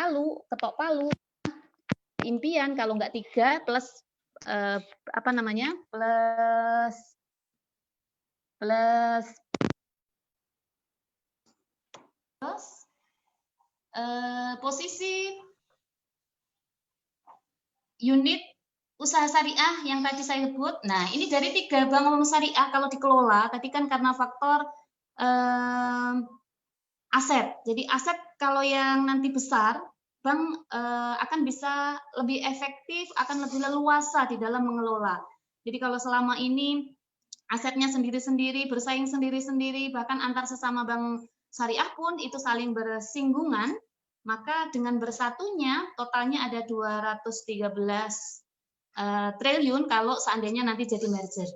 palu, impian kalau nggak 3 plus posisi unit usaha syariah yang tadi saya sebut. Nah, ini dari 3 bank umum syariah kalau dikelola, tadi kan karena faktor aset. Jadi aset kalau yang nanti besar, bank akan bisa lebih efektif, akan lebih leluasa di dalam mengelola. Jadi kalau selama ini asetnya sendiri-sendiri, bersaing sendiri-sendiri, bahkan antar sesama bank syariah pun itu saling bersinggungan, maka dengan bersatunya totalnya ada 213 triliun kalau seandainya nanti jadi merger.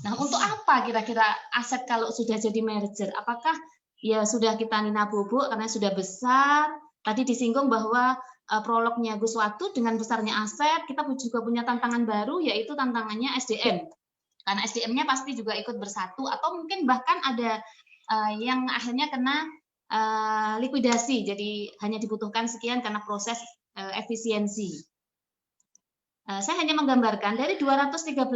Nah, untuk apa kira-kira aset kalau sudah jadi merger? Apakah ya sudah kita nina bubuk karena sudah besar? Tadi disinggung bahwa prolognya Gus Wadud dengan besarnya aset, kita juga punya tantangan baru, yaitu tantangannya SDM. Karena SDM-nya pasti juga ikut bersatu, atau mungkin bahkan ada yang akhirnya kena likuidasi, jadi hanya dibutuhkan sekian karena proses efisiensi. Saya hanya menggambarkan dari 213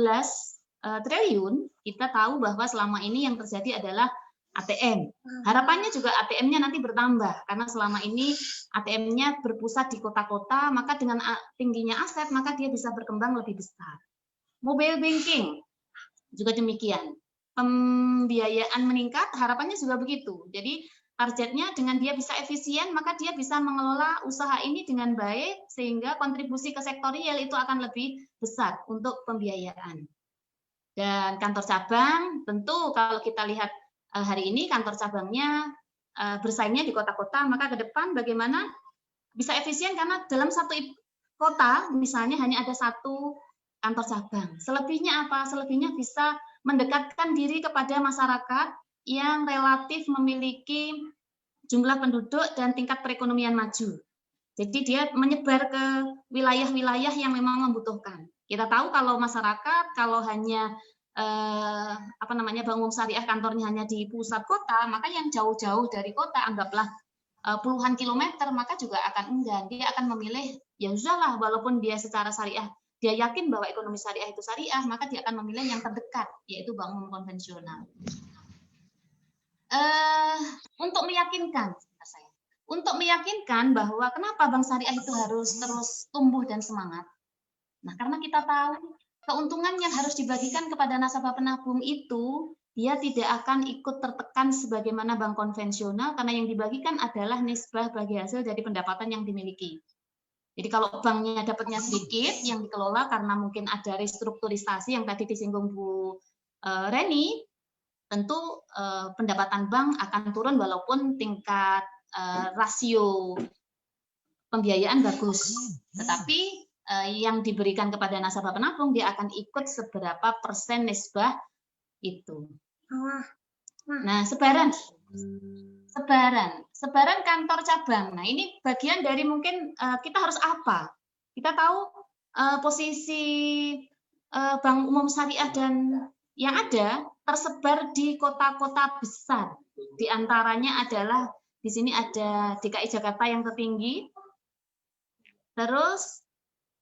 triliun, kita tahu bahwa selama ini yang terjadi adalah ATM. Harapannya juga ATM-nya nanti bertambah, karena selama ini ATM-nya berpusat di kota-kota, maka dengan tingginya aset, maka dia bisa berkembang lebih besar. Mobile banking juga demikian. pembiayaan meningkat, harapannya juga begitu. Jadi targetnya dengan dia bisa efisien, maka dia bisa mengelola usaha ini dengan baik, sehingga kontribusi ke sektor real itu akan lebih besar untuk pembiayaan. Dan kantor cabang, tentu kalau kita lihat hari ini kantor cabangnya bersaingnya di kota-kota, maka ke depan bagaimana bisa efisien, karena dalam satu kota misalnya hanya ada satu kantor cabang. Selebihnya apa? Selebihnya bisa mendekatkan diri kepada masyarakat yang relatif memiliki jumlah penduduk dan tingkat perekonomian maju. Jadi dia menyebar ke wilayah-wilayah yang memang membutuhkan. Kita tahu kalau masyarakat, kalau hanya Bank Umum Syariah kantornya hanya di pusat kota, maka yang jauh-jauh dari kota, anggaplah puluhan kilometer, maka juga akan enggan. Dia akan memilih, ya sudahlah, walaupun dia secara syariah, dia yakin bahwa ekonomi syariah itu syariah, maka dia akan memilih yang terdekat, yaitu bank umum konvensional. Untuk meyakinkan bahwa kenapa bank syariah itu harus terus tumbuh dan semangat. Nah, karena kita tahu keuntungan yang harus dibagikan kepada nasabah penabung itu, dia tidak akan ikut tertekan sebagaimana bank konvensional, karena yang dibagikan adalah nisbah bagi hasil dari pendapatan yang dimiliki. Jadi kalau banknya dapatnya sedikit, yang dikelola karena mungkin ada restrukturisasi yang tadi disinggung Bu Reni, tentu pendapatan bank akan turun walaupun tingkat rasio pembiayaan bagus. Tetapi yang diberikan kepada nasabah penabung, dia akan ikut seberapa persen nisbah itu. Nah, sebaran kantor cabang. Nah, ini bagian dari mungkin kita harus apa? Kita tahu posisi Bank Umum Syariah dan yang ada tersebar di kota-kota besar. Di antaranya adalah di sini ada DKI Jakarta yang tertinggi. Terus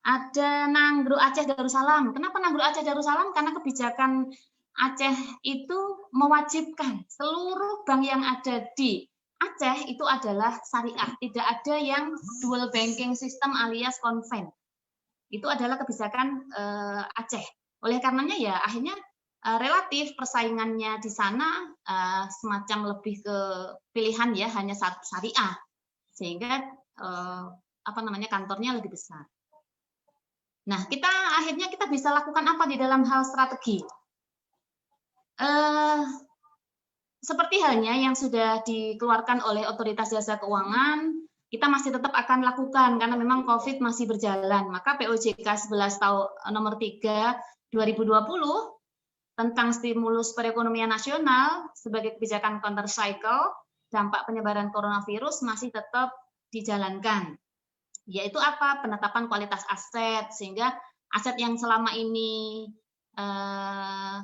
ada Nanggro Aceh Darussalam. Kenapa Nanggro Aceh Darussalam? Karena kebijakan Aceh itu mewajibkan seluruh bank yang ada di Aceh itu adalah syariah. Tidak ada yang dual banking system alias konven. Itu adalah kebijakan Aceh. Oleh karenanya ya akhirnya relatif persaingannya di sana semacam lebih ke pilihan ya, hanya satu syariah. Sehingga kantornya lebih besar. Nah, akhirnya kita bisa lakukan apa di dalam hal strategi? Seperti halnya yang sudah dikeluarkan oleh Otoritas Jasa Keuangan, kita masih tetap akan lakukan karena memang COVID masih berjalan. Maka POJK 11 tahun nomor 3 2020 tentang stimulus perekonomian nasional sebagai kebijakan counter cycle dampak penyebaran coronavirus masih tetap dijalankan. Yaitu apa? Penetapan kualitas aset, sehingga aset yang selama ini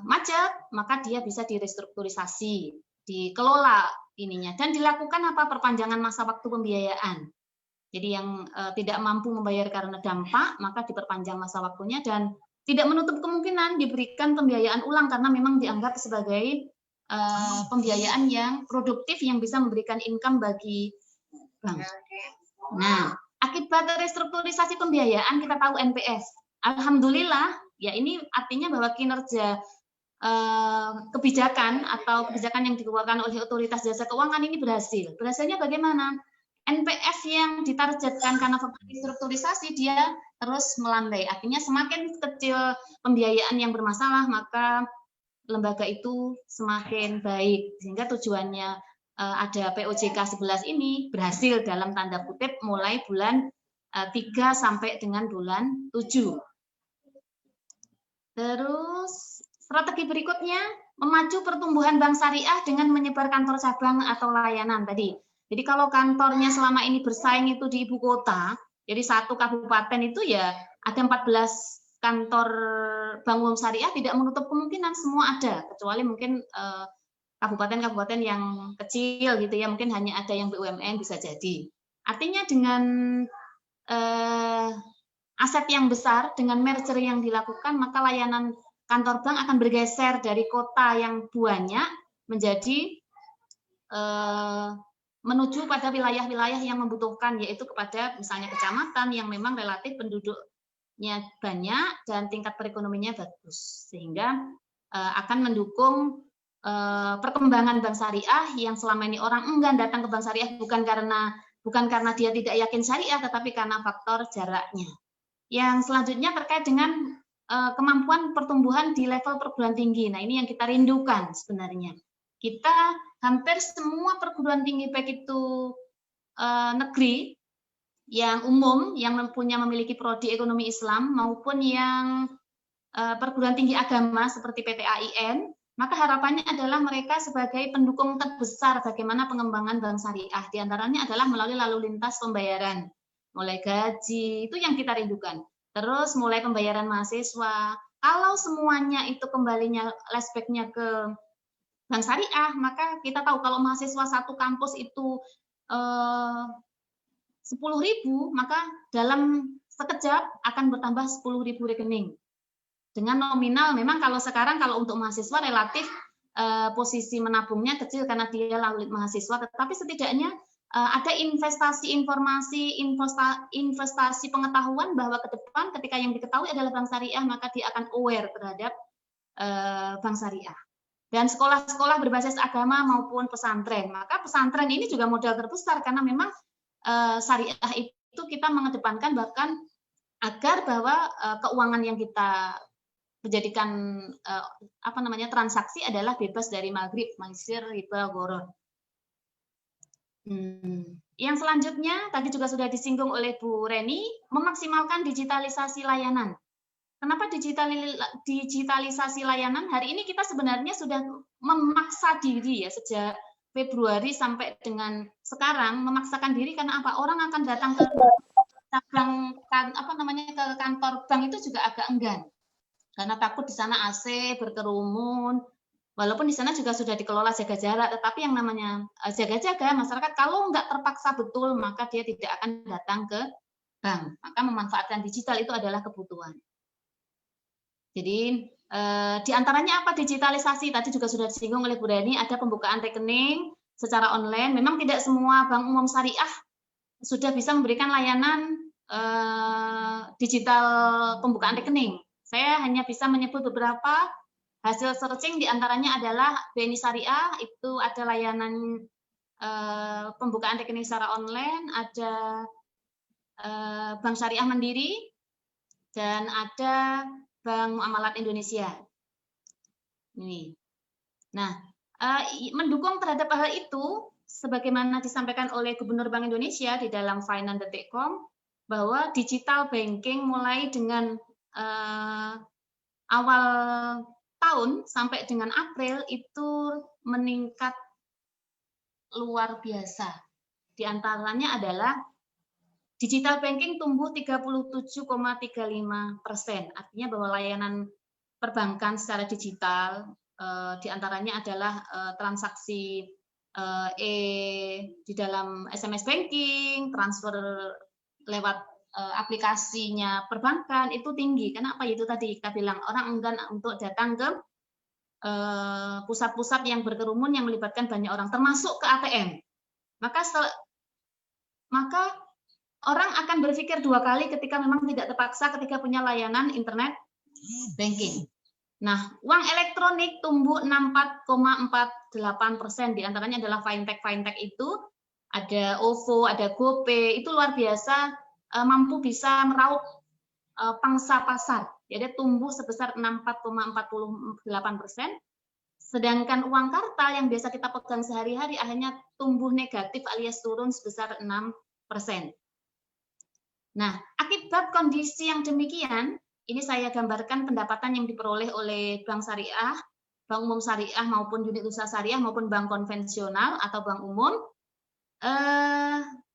macet, maka dia bisa direstrukturisasi, dikelola ininya, dan dilakukan apa? Perpanjangan masa waktu pembiayaan. Jadi yang tidak mampu membayar karena dampak, maka diperpanjang masa waktunya, dan tidak menutup kemungkinan diberikan pembiayaan ulang karena memang dianggap sebagai pembiayaan yang produktif yang bisa memberikan income bagi bank. Nah, akibat restrukturisasi pembiayaan kita tahu NPS. Alhamdulillah, ya ini artinya bahwa kinerja kebijakan atau kebijakan yang dikeluarkan oleh Otoritas Jasa Keuangan ini berhasil. Berhasilnya bagaimana? NPS yang ditargetkan karena restrukturisasi dia terus melandai. Artinya semakin kecil pembiayaan yang bermasalah, maka lembaga itu semakin baik. Sehingga tujuannya ada POJK 11 ini berhasil dalam tanda kutip mulai bulan 3 sampai dengan bulan 7. Terus strategi berikutnya memacu pertumbuhan bank syariah dengan menyebar kantor cabang atau layanan tadi. Jadi kalau kantornya selama ini bersaing itu di ibu kota, jadi satu kabupaten itu ya ada 14 kantor Bank Umum Syariah, tidak menutup kemungkinan semua ada, kecuali mungkin kabupaten-kabupaten yang kecil gitu ya, mungkin hanya ada yang BUMN bisa jadi. Artinya dengan aset yang besar, dengan merger yang dilakukan, maka layanan kantor bank akan bergeser dari kota yang banyak menjadi menuju pada wilayah-wilayah yang membutuhkan, yaitu kepada misalnya kecamatan yang memang relatif penduduknya banyak dan tingkat perekonomiannya bagus, sehingga akan mendukung perkembangan bank syariah yang selama ini orang enggan datang ke bank syariah bukan karena dia tidak yakin syariah, tetapi karena faktor jaraknya. Yang selanjutnya terkait dengan kemampuan pertumbuhan di level perguruan tinggi. Nah, ini yang kita rindukan sebenarnya. Kita hampir semua perguruan tinggi, baik itu negeri yang umum, yang memiliki prodi ekonomi Islam, maupun yang perguruan tinggi agama seperti PTAIN, maka harapannya adalah mereka sebagai pendukung terbesar bagaimana pengembangan bank syariah. Di antaranya adalah melalui lalu lintas pembayaran, mulai gaji, itu yang kita rindukan. Terus mulai pembayaran mahasiswa. Kalau semuanya itu kembalinya lessback-nya ke bank syariah, maka kita tahu kalau mahasiswa satu kampus itu 10.000, maka dalam sekejap akan bertambah 10.000 rekening. Dengan nominal, memang kalau sekarang kalau untuk mahasiswa relatif posisi menabungnya kecil karena dia lalu mahasiswa, tetapi setidaknya ada investasi informasi, investasi pengetahuan bahwa ke depan ketika yang diketahui adalah bank syariah, maka dia akan aware terhadap bank syariah. Dan sekolah-sekolah berbasis agama maupun pesantren, maka pesantren ini juga modal terbesar karena memang syariah itu kita mengedepankan bahkan agar bahwa keuangan yang kita menjadikan transaksi adalah bebas dari maghrib, maisir, riba, gharar. Yang selanjutnya tadi juga sudah disinggung oleh Bu Reni, memaksimalkan digitalisasi layanan. Kenapa digitalisasi layanan? Hari ini kita sebenarnya sudah memaksa diri ya sejak Februari sampai dengan sekarang, memaksakan diri karena apa? Orang akan datang ke cabang ke kantor bank itu juga agak enggan. Karena takut di sana AC, berkerumun. Walaupun di sana juga sudah dikelola jaga jarak, tetapi yang namanya jaga-jaga masyarakat kalau nggak terpaksa betul, maka dia tidak akan datang ke bank. Maka memanfaatkan digital itu adalah kebutuhan. Jadi di antaranya apa digitalisasi? Tadi juga sudah disinggung oleh Bu Reni, ada pembukaan rekening secara online. Memang tidak semua bank umum syariah sudah bisa memberikan layanan digital pembukaan rekening. Saya hanya bisa menyebut beberapa hasil searching, di antaranya adalah BNI Syariah, itu ada layanan pembukaan rekening secara online, ada Bank Syariah Mandiri, dan ada Bank Muamalat Indonesia. Ini. Nah, mendukung terhadap hal itu, sebagaimana disampaikan oleh Gubernur Bank Indonesia di dalam finance.com, bahwa digital banking mulai dengan awal tahun sampai dengan April itu meningkat luar biasa. Di antaranya adalah digital banking tumbuh 37,35%. Artinya bahwa layanan perbankan secara digital di antaranya adalah transaksi di dalam SMS banking, transfer lewat aplikasinya perbankan itu tinggi. Kenapa? Itu tadi kita bilang orang enggan untuk datang ke pusat-pusat yang berkerumun yang melibatkan banyak orang, termasuk ke ATM. Maka orang akan berpikir dua kali ketika memang tidak terpaksa ketika punya layanan internet banking. Nah, uang elektronik tumbuh 64,48%, di antaranya adalah fintech itu ada OVO, ada GoPay, itu luar biasa. Mampu bisa meraup pangsa pasar, jadi tumbuh sebesar 64,48%. Sedangkan uang kartal yang biasa kita pegang sehari-hari akhirnya tumbuh negatif alias turun sebesar 6%. Nah, akibat kondisi yang demikian, ini saya gambarkan pendapatan yang diperoleh oleh bank syariah, bank umum syariah maupun unit usaha syariah maupun bank konvensional atau bank umum.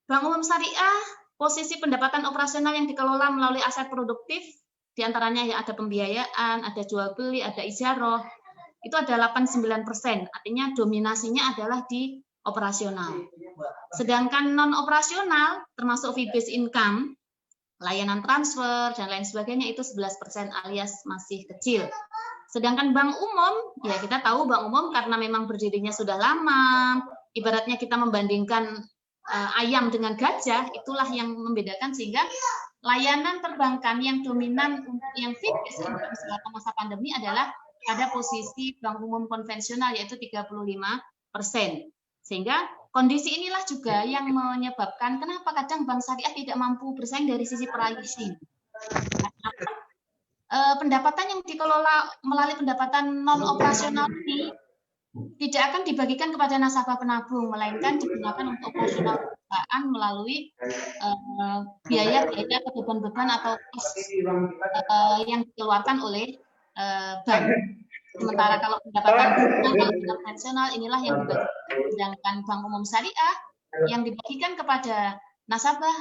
Bank umum syariah posisi pendapatan operasional yang dikelola melalui aset produktif, diantaranya ya ada pembiayaan, ada jual beli, ada ijaroh, itu ada 89%, artinya dominasinya adalah di operasional. Sedangkan non operasional, termasuk fee-based income, layanan transfer dan lain sebagainya itu 11% alias masih kecil. Sedangkan bank umum, ya kita tahu bank umum karena memang berdirinya sudah lama, ibaratnya kita membandingkan ayam dengan gajah, itulah yang membedakan sehingga layanan perbankan yang dominan yang fee-based income selama masa pandemi adalah pada posisi bank umum konvensional yaitu 35%. Sehingga kondisi inilah juga yang menyebabkan kenapa kadang bank syariah tidak mampu bersaing dari sisi pricing. Pendapatan yang dikelola melalui pendapatan non operasional ini tidak akan dibagikan kepada nasabah penabung, melainkan digunakan untuk operasional perusahaan melalui biaya-biaya atau beban-beban atau yang dikeluarkan oleh bank. Sementara kalau pendapatan konvensional inilah yang dibagikan, sedangkan bank umum syariah yang dibagikan kepada nasabah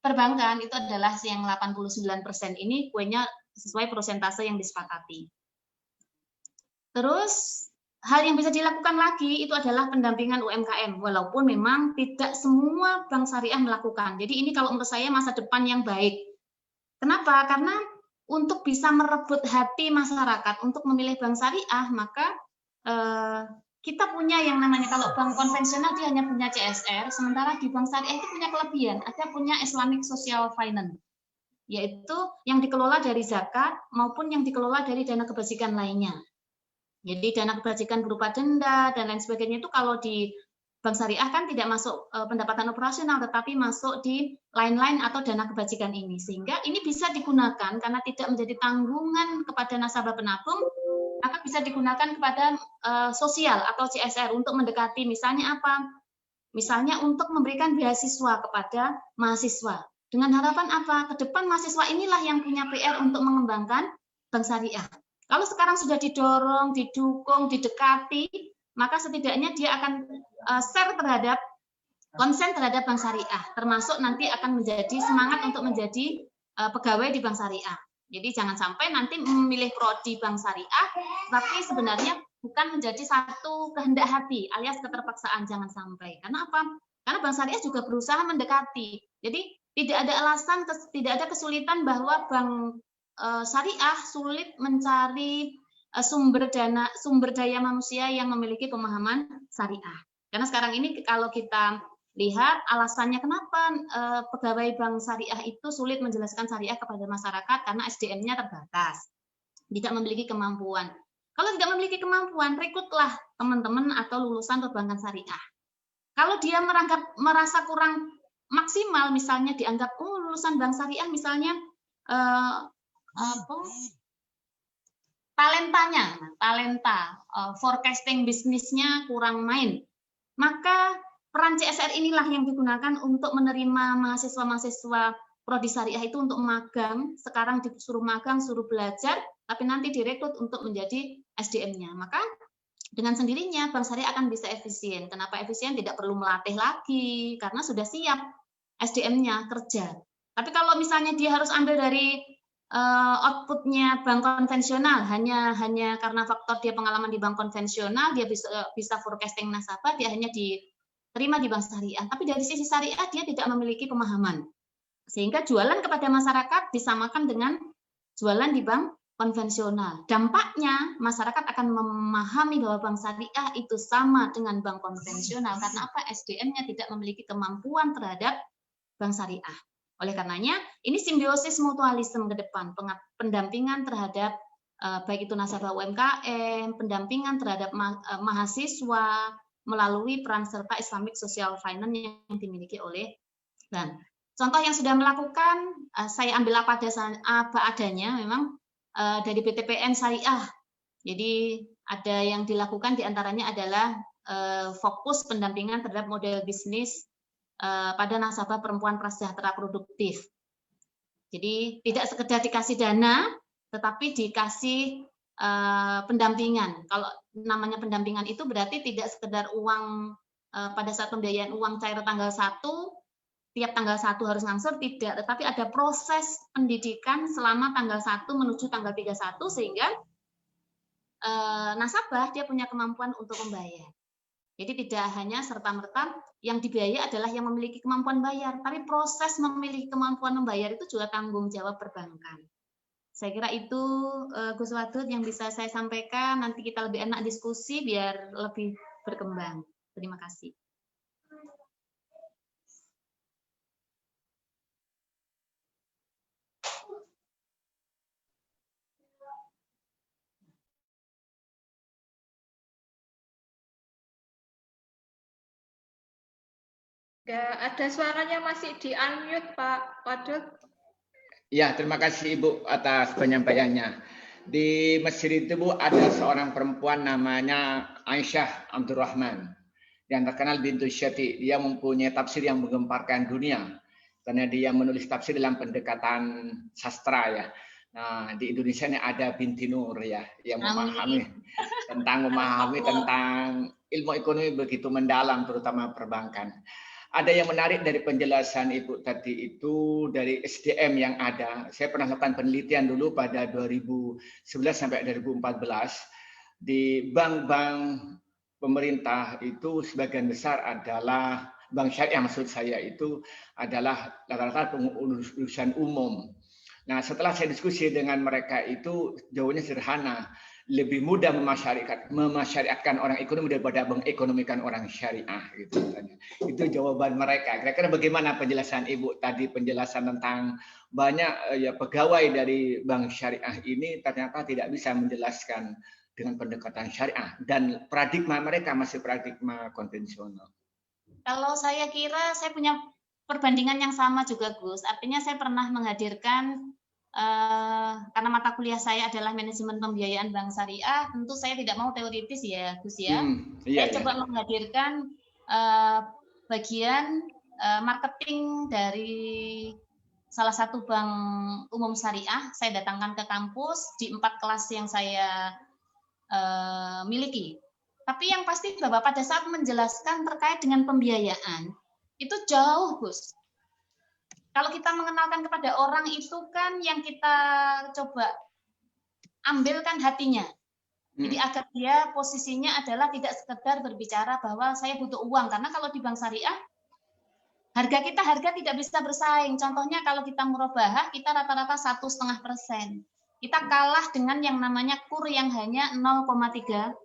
perbankan itu adalah yang 89% ini kuenya sesuai persentase yang disepakati. Terus hal yang bisa dilakukan lagi itu adalah pendampingan UMKM, walaupun memang tidak semua bank syariah melakukan. Jadi ini kalau menurut saya masa depan yang baik. Kenapa? Karena untuk bisa merebut hati masyarakat untuk memilih bank syariah, maka kita punya yang namanya, kalau bank konvensional dia hanya punya CSR, sementara di bank syariah itu punya kelebihan, ada punya Islamic Social Finance, yaitu yang dikelola dari zakat maupun yang dikelola dari dana kebajikan lainnya. Jadi dana kebajikan berupa denda dan lain sebagainya itu kalau di bank syariah kan tidak masuk pendapatan operasional, tetapi masuk di lain-lain atau dana kebajikan ini. Sehingga ini bisa digunakan karena tidak menjadi tanggungan kepada nasabah penabung, maka bisa digunakan kepada sosial atau CSR untuk mendekati, misalnya apa? Misalnya untuk memberikan beasiswa kepada mahasiswa. Dengan harapan apa? Ke depan mahasiswa inilah yang punya PR untuk mengembangkan bank syariah. Kalau sekarang sudah didorong, didukung, didekati, maka setidaknya dia akan share terhadap, konsen terhadap bank syariah, termasuk nanti akan menjadi semangat untuk menjadi pegawai di bank syariah. Jadi jangan sampai nanti memilih prodi bank syariah, tapi sebenarnya bukan menjadi satu kehendak hati, alias keterpaksaan, jangan sampai. Karena apa? Karena bank syariah juga berusaha mendekati. Jadi tidak ada alasan, tidak ada kesulitan bahwa bank syariah sulit mencari sumber daya manusia yang memiliki pemahaman syariah. Karena sekarang ini kalau kita lihat alasannya kenapa pegawai bank syariah itu sulit menjelaskan syariah kepada masyarakat, karena SDM-nya terbatas, tidak memiliki kemampuan. Kalau tidak memiliki kemampuan, rekrutlah teman-teman atau lulusan perbankan syariah. Kalau dia merasa kurang maksimal, misalnya dianggap lulusan bank syariah misalnya talenta forecasting bisnisnya kurang main, maka peran CSR inilah yang digunakan untuk menerima mahasiswa-mahasiswa prodi syariah itu untuk magang. Sekarang disuruh magang, suruh belajar, tapi nanti direkrut untuk menjadi SDM-nya. Maka dengan sendirinya bank syariah akan bisa efisien. Kenapa efisien? Tidak perlu melatih lagi karena sudah siap SDM-nya kerja. Tapi kalau misalnya dia harus ambil dari outputnya bank konvensional, hanya karena faktor dia pengalaman di bank konvensional, dia bisa forecasting nasabah, dia hanya diterima di bank syariah. Tapi dari sisi syariah dia tidak memiliki pemahaman, sehingga jualan kepada masyarakat disamakan dengan jualan di bank konvensional. Dampaknya masyarakat akan memahami bahwa bank syariah itu sama dengan bank konvensional karena apa? SDM-nya tidak memiliki kemampuan terhadap bank syariah. Oleh karenanya, ini simbiosis mutualisme ke depan, pendampingan terhadap baik itu nasabah UMKM, pendampingan terhadap mahasiswa melalui peran serta Islamic Social Finance yang dimiliki oleh bank. Contoh yang sudah melakukan, saya ambil apa adanya, memang dari BTPN Syariah. Jadi ada yang dilakukan diantaranya adalah fokus pendampingan terhadap model bisnis pada nasabah perempuan prasejahtera produktif. Jadi tidak sekedar dikasih dana, tetapi dikasih pendampingan. Kalau namanya pendampingan itu berarti tidak sekedar uang pada saat pembiayaan uang cair tanggal 1, tiap tanggal 1 harus ngangsur, tidak. Tetapi ada proses pendidikan selama tanggal 1 menuju tanggal 31 sehingga nasabah dia punya kemampuan untuk membayar. Jadi tidak hanya serta-merta yang dibiayai adalah yang memiliki kemampuan bayar, tapi proses memiliki kemampuan membayar itu juga tanggung jawab perbankan. Saya kira itu Gus Wadud yang bisa saya sampaikan. Nanti kita lebih enak diskusi biar lebih berkembang. Terima kasih. Nggak ada suaranya, masih di unmute Pak Wadud. Ya, terima kasih Ibu atas penyampaiannya. Di Mesir itu Bu ada seorang perempuan namanya Aisyah Abdurrahman yang terkenal bintu Syati. Dia mempunyai tafsir yang menggemparkan dunia karena dia menulis tafsir dalam pendekatan sastra ya. Nah, di Indonesia ini ada Binti Nur ya yang memahami tentang ilmu ekonomi begitu mendalam terutama perbankan. Ada yang menarik dari penjelasan Ibu tadi itu dari SDM yang ada. Saya pernah lakukan penelitian dulu pada 2011 sampai 2014 di bank-bank pemerintah itu sebagian besar adalah bank syariah, maksud saya itu adalah rata-rata urusan umum. Nah, setelah saya diskusi dengan mereka itu jawabannya sederhana. Lebih mudah memasyariatkan orang ekonomi daripada mengekonomikan orang syariah gitu. Itu jawaban mereka. Kira-kira bagaimana penjelasan Ibu tadi, penjelasan tentang banyak ya pegawai dari bank syariah ini ternyata tidak bisa menjelaskan dengan pendekatan syariah dan paradigma mereka masih paradigma konvensional. Kalau saya kira saya punya perbandingan yang sama juga Gus. Artinya saya pernah menghadirkan karena mata kuliah saya adalah manajemen pembiayaan bank syariah, tentu saya tidak mau teoritis ya Gus ya. Saya coba menghadirkan bagian marketing dari salah satu bank umum syariah. Saya datangkan ke kampus di 4 kelas yang saya miliki. Tapi yang pasti Bapak pada saat menjelaskan terkait dengan pembiayaan itu jauh Gus. Kalau kita mengenalkan kepada orang itu kan yang kita coba ambilkan hatinya. Jadi agar dia posisinya adalah tidak sekedar berbicara bahwa saya butuh uang. Karena kalau di bank syariah, harga tidak bisa bersaing. Contohnya kalau kita murabahah, kita rata-rata 1,5%. Kita kalah dengan yang namanya kur yang hanya 0,3%.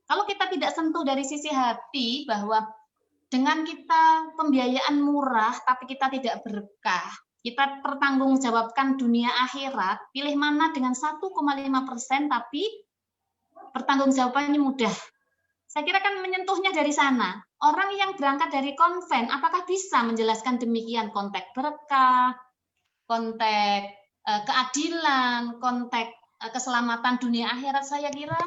Kalau kita tidak sentuh dari sisi hati bahwa dengan kita pembiayaan murah, tapi kita tidak berkah, kita pertanggungjawabkan dunia akhirat, pilih mana dengan 1,5% tapi pertanggungjawabannya mudah. Saya kira kan menyentuhnya dari sana. Orang yang berangkat dari konven, apakah bisa menjelaskan demikian konteks berkah, konteks keadilan, konteks keselamatan dunia akhirat? Saya kira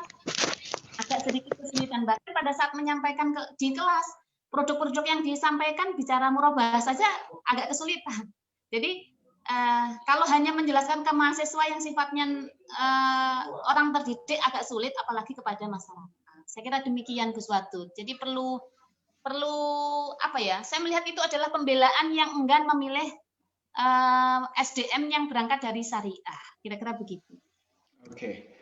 agak sedikit kesulitan. Bahkan pada saat menyampaikan di kelas, produk-produk yang disampaikan bicara murabahah saja agak kesulitan. Jadi kalau hanya menjelaskan ke mahasiswa yang sifatnya orang terdidik agak sulit, apalagi kepada masyarakat. Saya kira demikian Gus Wadud. Jadi perlu apa ya? Saya melihat itu adalah pembelaan yang enggan memilih SDM yang berangkat dari syariah. Kira-kira begitu. Oke.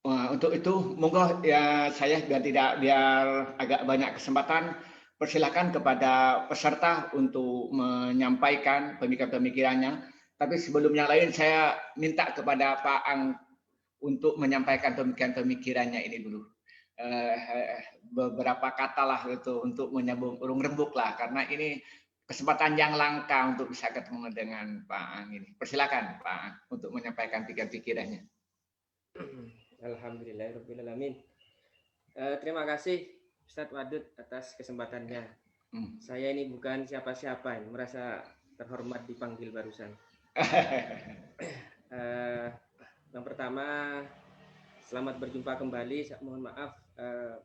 Wah, untuk itu monggo ya saya biar agak banyak kesempatan. Persilakan kepada peserta untuk menyampaikan pemikiran-pemikirannya. Tapi sebelum yang lain saya minta kepada Pak Ang untuk menyampaikan pemikiran-pemikirannya ini dulu. Beberapa kata lah itu untuk menyambung urung rembuk lah karena ini kesempatan yang langka untuk bisa ketemu dengan Pak Ang ini. Persilakan Pak Ang untuk menyampaikan pikiran-pikirannya. Alhamdulillahirrahmanirrahim. Terima kasih Ustadz Wadud atas kesempatannya. Saya ini bukan siapa-siapa, merasa terhormat dipanggil barusan. Yang pertama, selamat berjumpa kembali. Mohon maaf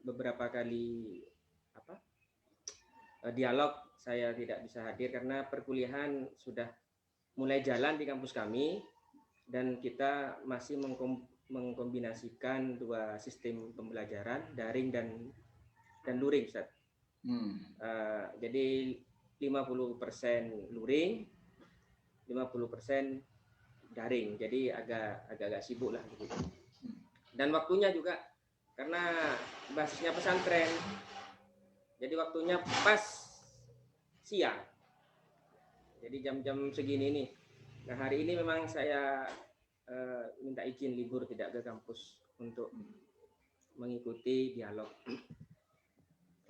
beberapa kali dialog saya tidak bisa hadir karena perkuliahan sudah mulai jalan di kampus kami dan kita masih mengkombinasikan dua sistem pembelajaran, daring dan luring, Ustaz. Jadi 50% luring, 50% daring. Jadi agak sibuk lah gitu. Dan waktunya juga karena basisnya pesantren. Jadi waktunya pas siang. Jadi jam-jam segini nih. Nah, hari ini memang saya minta izin libur tidak ke kampus untuk mengikuti dialog.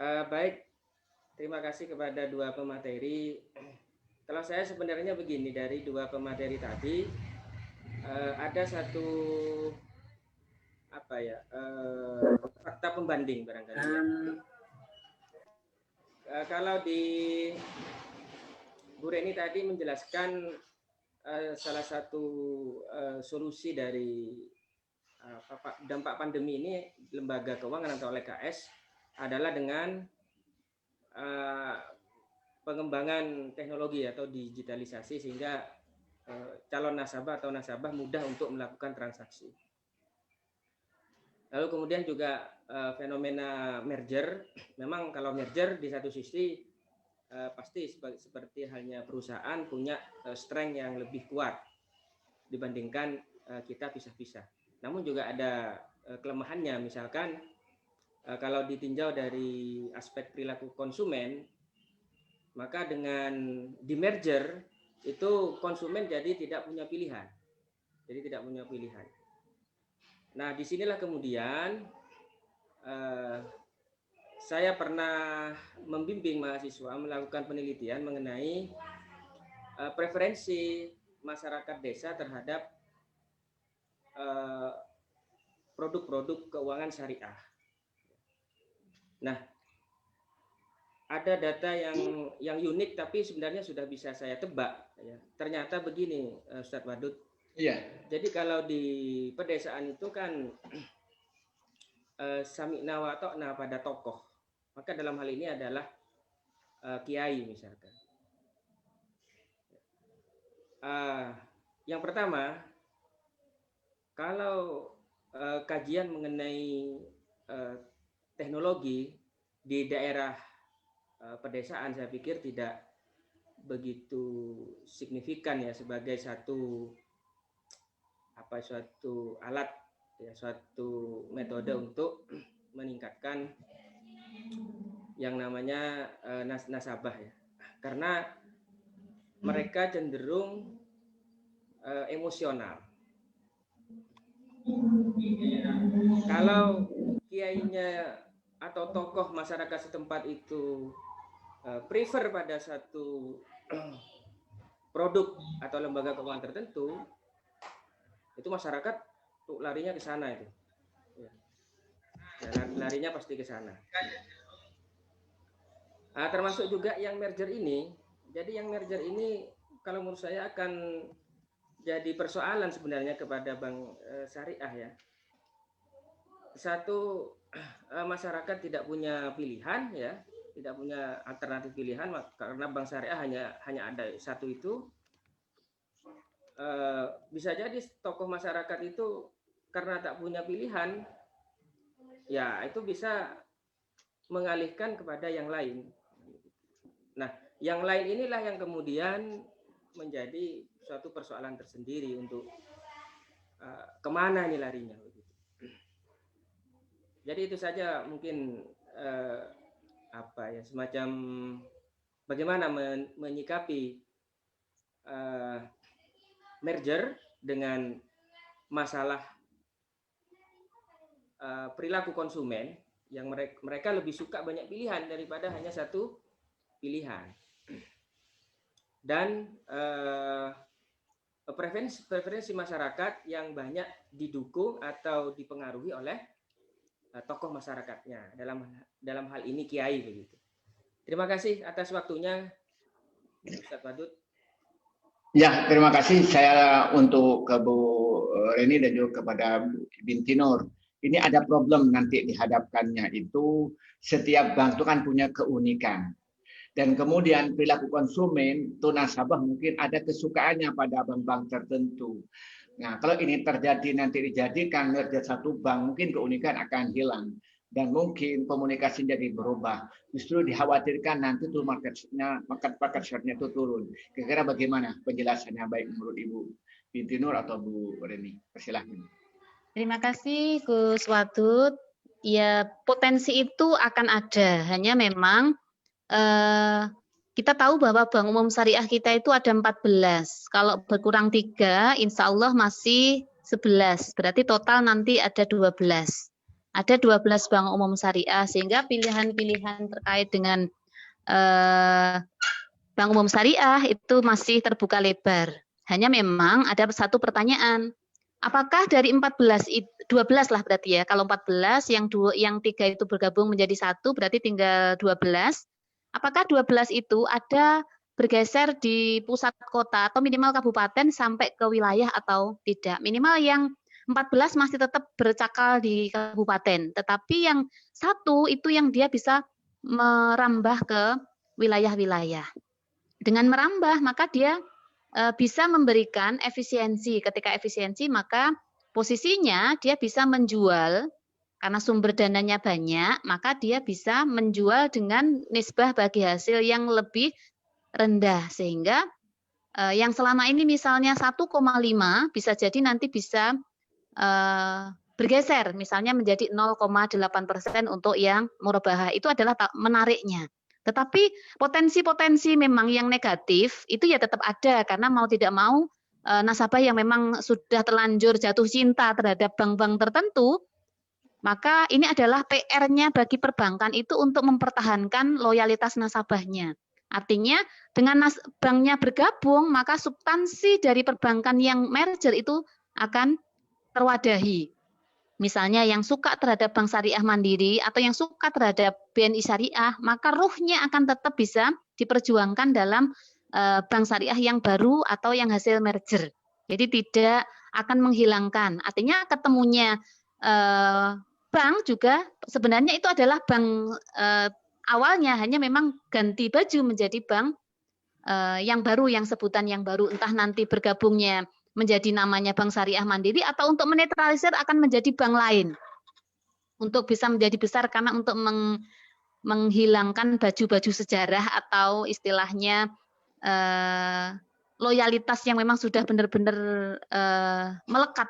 Baik, terima kasih kepada dua pemateri. Kalau saya sebenarnya begini, dari dua pemateri tadi ada satu fakta pembanding barangkali. kalau di Bu Reni tadi menjelaskan salah satu solusi dari dampak pandemi ini lembaga keuangan atau LKS adalah dengan pengembangan teknologi atau digitalisasi sehingga calon nasabah atau nasabah mudah untuk melakukan transaksi. Lalu kemudian juga fenomena merger. Memang kalau merger di satu sisi pasti seperti halnya perusahaan punya strength yang lebih kuat dibandingkan kita pisah-pisah. Namun juga ada kelemahannya, misalkan kalau ditinjau dari aspek perilaku konsumen, maka dengan di merger itu konsumen jadi tidak punya pilihan. Jadi tidak punya pilihan. Nah, disinilah kemudian saya pernah membimbing mahasiswa melakukan penelitian mengenai preferensi masyarakat desa terhadap produk-produk keuangan syariah. Nah, ada data yang unik tapi sebenarnya sudah bisa saya tebak. Ya. Ternyata begini, Ustadz Wadud. Iya. Jadi kalau di pedesaan itu kan sami'na wa ta'na pada tokoh. Maka dalam hal ini adalah kiai misalkan. Yang pertama, kalau kajian mengenai teknologi di daerah pedesaan saya pikir tidak begitu signifikan ya sebagai suatu alat ya, suatu metode untuk meningkatkan yang namanya nasabah ya, karena mereka cenderung emosional. Kalau kiainya atau tokoh masyarakat setempat itu prefer pada satu produk atau lembaga keuangan tertentu, itu masyarakat larinya ke sana itu. Ya, larinya pasti ke sana. Termasuk juga yang merger ini. Jadi yang merger ini kalau menurut saya akan jadi persoalan sebenarnya kepada bank syariah ya. Satu, masyarakat tidak punya pilihan ya, tidak punya alternatif pilihan karena bank syariah hanya ada satu itu. Bisa jadi tokoh masyarakat itu karena tak punya pilihan, ya itu bisa mengalihkan kepada yang lain. Nah, yang lain inilah yang kemudian menjadi suatu persoalan tersendiri untuk kemana ini larinya. Jadi itu saja mungkin semacam bagaimana menyikapi merger dengan masalah perilaku konsumen yang mereka lebih suka banyak pilihan daripada hanya satu pilihan. Dan preferensi masyarakat yang banyak didukung atau dipengaruhi oleh tokoh masyarakatnya, dalam hal ini kiai begitu. Terima kasih atas waktunya, Ustadz Wadud. Ya, terima kasih saya untuk ke Bu Reni dan juga kepada Bu Binti Nur. Ini ada problem nanti dihadapkannya itu setiap bank itu kan punya keunikan. Dan kemudian perilaku konsumen, itu nasabah mungkin ada kesukaannya pada bank-bank tertentu. Nah, kalau ini terjadi nanti dijadikan merger satu bank, mungkin keunikan akan hilang. Dan mungkin komunikasi jadi berubah. Justru dikhawatirkan nanti tuh market share-nya itu turun. Kira-kira bagaimana penjelasannya baik menurut Ibu Binti Nur atau Bu Reni? Persilahkan. Terima kasih Gus Wadud. Ya, potensi itu akan ada. Hanya memang kita tahu bahwa Bank Umum Syariah kita itu ada 14. Kalau berkurang 3, insya Allah masih 11. Berarti total nanti ada 12. Ada 12 Bank Umum Syariah, sehingga pilihan-pilihan terkait dengan Bank Umum Syariah itu masih terbuka lebar. Hanya memang ada satu pertanyaan. Apakah dari 12 lah berarti ya. Kalau 14, yang 3 itu bergabung menjadi 1, berarti tinggal 12. apakah 12 itu ada bergeser di pusat kota atau minimal kabupaten sampai ke wilayah atau tidak. Minimal yang 14 masih tetap bercakal di kabupaten, tetapi yang satu itu yang dia bisa merambah ke wilayah-wilayah. Dengan merambah, maka dia bisa memberikan efisiensi. Ketika efisiensi, maka posisinya dia bisa menjual, karena sumber dananya banyak, maka dia bisa menjual dengan nisbah bagi hasil yang lebih rendah. Sehingga yang selama ini misalnya 1,5 bisa jadi nanti bisa bergeser, misalnya menjadi 0,8% untuk yang murabahah. Itu adalah menariknya. Tetapi potensi-potensi memang yang negatif itu ya tetap ada, karena mau tidak mau nasabah yang memang sudah terlanjur jatuh cinta terhadap bank-bank tertentu, maka ini adalah PR-nya bagi perbankan itu untuk mempertahankan loyalitas nasabahnya. Artinya dengan banknya bergabung, maka substansi dari perbankan yang merger itu akan terwadahi. Misalnya yang suka terhadap Bank Syariah Mandiri atau yang suka terhadap BNI Syariah, maka ruhnya akan tetap bisa diperjuangkan dalam Bank Syariah yang baru atau yang hasil merger. Jadi tidak akan menghilangkan. Artinya ketemunya bank juga sebenarnya itu adalah bank awalnya, hanya memang ganti baju menjadi bank yang baru, yang sebutan yang baru, entah nanti bergabungnya menjadi namanya Bank Syariah Mandiri atau untuk menetralisir akan menjadi bank lain untuk bisa menjadi besar, karena untuk menghilangkan baju-baju sejarah atau istilahnya loyalitas yang memang sudah benar-benar melekat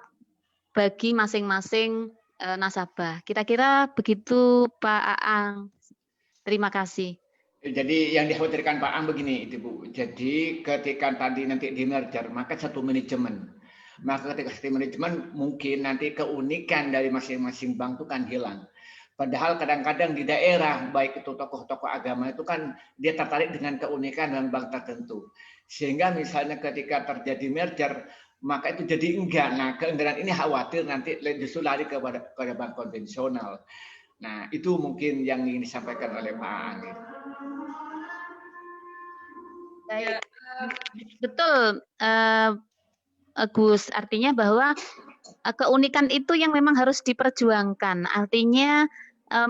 bagi masing-masing nasabah. Kira-kira begitu Pak Aang. Terima kasih. Jadi yang dikhawatirkan Pak Am begini, itu Bu. Jadi ketika tadi nanti di merger, maka satu manajemen. Maka ketika satu manajemen, mungkin nanti keunikan dari masing-masing bank itu kan hilang. Padahal kadang-kadang di daerah, baik itu tokoh-tokoh agama itu kan dia tertarik dengan keunikan dan bank tertentu. Sehingga misalnya ketika terjadi merger, maka itu jadi enggak. Nah, keengganan ini khawatir nanti justru lari kepada bank konvensional. Nah, itu mungkin yang ingin disampaikan oleh Pak Aang. Baik. Betul, Gus. Artinya bahwa keunikan itu yang memang harus diperjuangkan. Artinya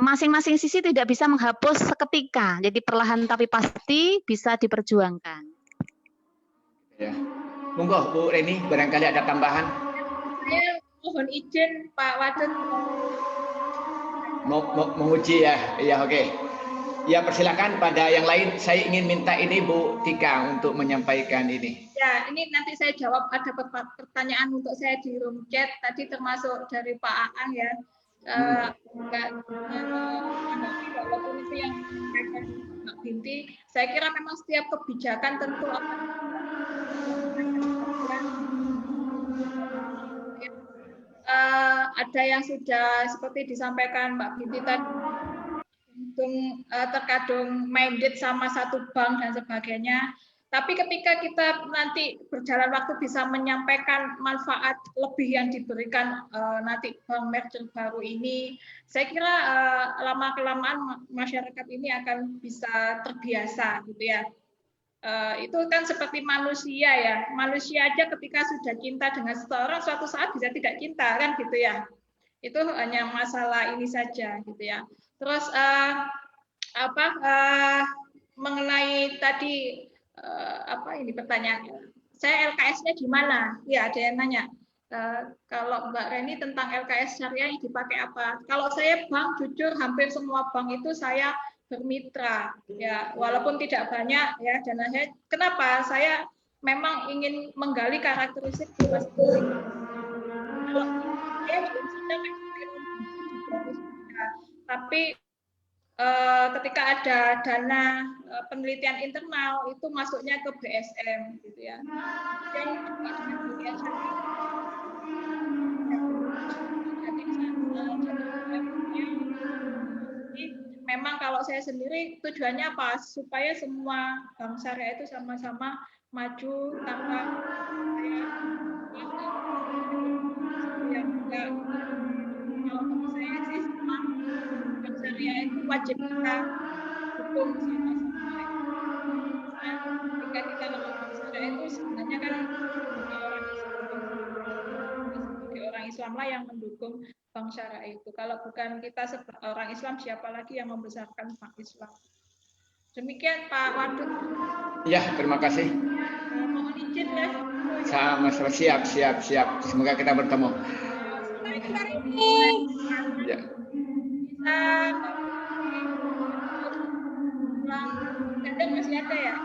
masing-masing sisi tidak bisa menghapus seketika. Jadi perlahan tapi pasti bisa diperjuangkan. Ya. Monggo Bu Reni, barangkali ada tambahan. Saya mohon izin Pak Wadud. Menguji ya. Iya, oke. Ya, persilakan pada yang lain. Saya ingin minta ini Bu Tika untuk menyampaikan ini. Ya, ini nanti saya jawab, ada pertanyaan untuk saya di room chat tadi termasuk dari Pak Aang ya. Walaupun itu yang disampaikan Mbak Binti, saya kira memang setiap kebijakan tentu akan ada yang sudah seperti disampaikan Mbak Binti tadi, terkadang minded sama satu bank dan sebagainya. Tapi ketika kita nanti berjalan waktu bisa menyampaikan manfaat lebih yang diberikan nanti bank merger baru ini, saya kira lama-kelamaan masyarakat ini akan bisa terbiasa gitu ya. Itu kan seperti manusia ya. Manusia aja ketika sudah cinta dengan seseorang, suatu saat bisa tidak cinta kan gitu ya. Itu hanya masalah ini saja gitu ya. Terus mengenai tadi apa ini pertanyaannya? Saya LKS-nya di mana? Ya, ada yang nanya. Kalau Mbak Reni tentang LKS syariah yang dipakai apa? Kalau saya bank, jujur hampir semua bank itu saya bermitra. Ya, walaupun tidak banyak ya. Dan saya, kenapa? Saya memang ingin menggali karakteristik masing-masing. Kalau saya belum sedang tapi ketika ada dana penelitian internal itu masuknya ke BSM gitu ya. Dan memang kalau saya sendiri tujuannya apa? Supaya semua bank syariah itu sama-sama maju tanpa yang enggak. Kalau saya sih bank syariah itu wajib kita dukung sama-sama Islam lah yang mendukung Bank Syariah itu. Kalau bukan kita orang Islam, siapa lagi yang membesarkan Bank Islam? Demikian Pak Wadud. Ya, terima kasih. Mohon izin ya. Sama-sama, siap. Semoga kita bertemu. Ya. Kita masih ada ya?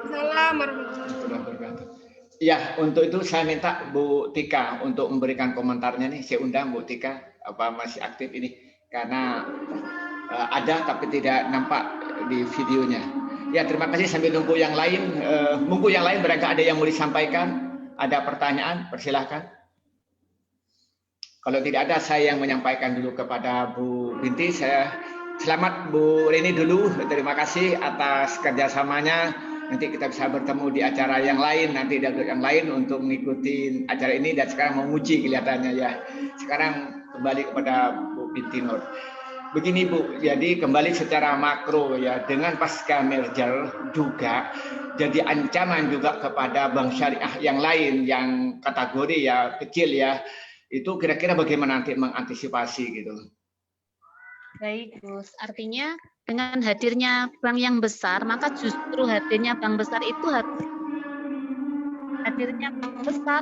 Salam warahmatullahi wabarakatuh. Ya, untuk itu saya minta Bu Tika untuk memberikan komentarnya nih. Saya undang Bu Tika, apa masih aktif ini? Karena ada tapi tidak nampak di videonya. Ya, terima kasih. Sambil nunggu yang lain, barangkali ada yang mau disampaikan, ada pertanyaan, persilahkan. Kalau tidak ada, saya yang menyampaikan dulu kepada Bu Binti. Selamat Bu Rini dulu. Terima kasih atas kerjasamanya. Nanti kita bisa bertemu di acara yang lain, nanti ada yang lain untuk mengikuti acara ini. Dan sekarang mau nguji kelihatannya ya. Sekarang kembali kepada Bu Binti Nur. Begini Bu, jadi kembali secara makro ya, dengan pasca merger juga jadi ancaman juga kepada bank syariah yang lain yang kategori ya kecil ya. Itu kira-kira bagaimana nanti mengantisipasi gitu? Baik, Gus. Artinya dengan hadirnya bank yang besar, maka justru hadirnya bank besar itu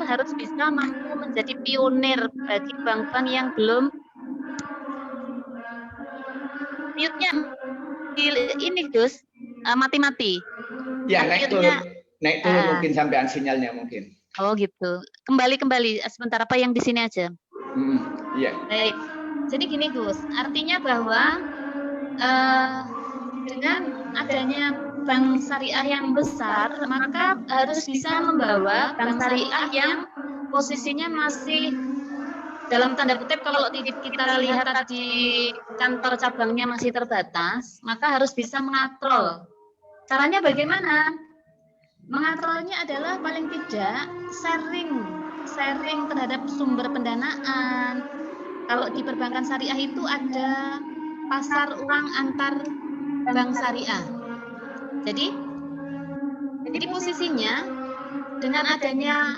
harus bisa mampu menjadi pionir bagi bank-bank yang belum ini Gus, mati-mati. Ya, naik turun mungkin sampean sinyalnya mungkin. Oh gitu. Kembali sebentar, apa yang di sini aja. Iya. Baik. Jadi gini Gus, artinya bahwa dengan adanya bank syariah yang besar, maka harus bisa membawa bank syariah yang posisinya masih dalam tanda kutip, kalau kita lihat di kantor cabangnya masih terbatas, maka harus bisa mengatrol. Caranya bagaimana? Mengatrolnya adalah paling tidak sharing terhadap sumber pendanaan. Kalau di perbankan syariah itu ada pasar uang antar bank syariah. Jadi posisinya dengan adanya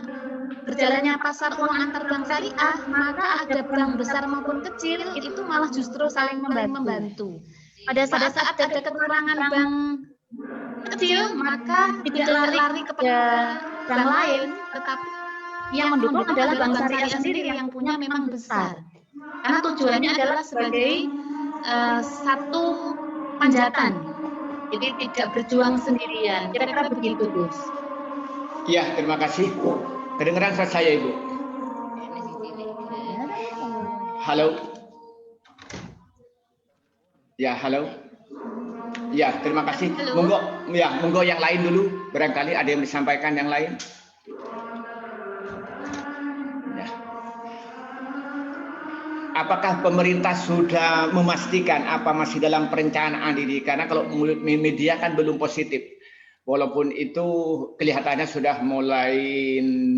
berjalannya pasar uang antar bank syariah, maka ada bank besar maupun kecil itu malah justru saling membantu. Pada saat ada kekurangan bank kecil, maka tidak lari kepada bank lain, tetapi yang mendukung adalah bank syariah sendiri yang punya memang besar. Karena tujuannya adalah sebagai satu panjatan, jadi tidak berjuang sendirian. Kira-kira begitu, Gus. Iya, terima kasih. Kedengeran suara saya, Ibu? Halo? Ya, halo? Ya, terima kasih. Monggo yang lain dulu. Barangkali ada yang disampaikan yang lain. Ya. Apakah pemerintah sudah memastikan apa masih dalam perencanaan ini? Karena kalau menurut media kan belum positif. Walaupun itu kelihatannya sudah mulai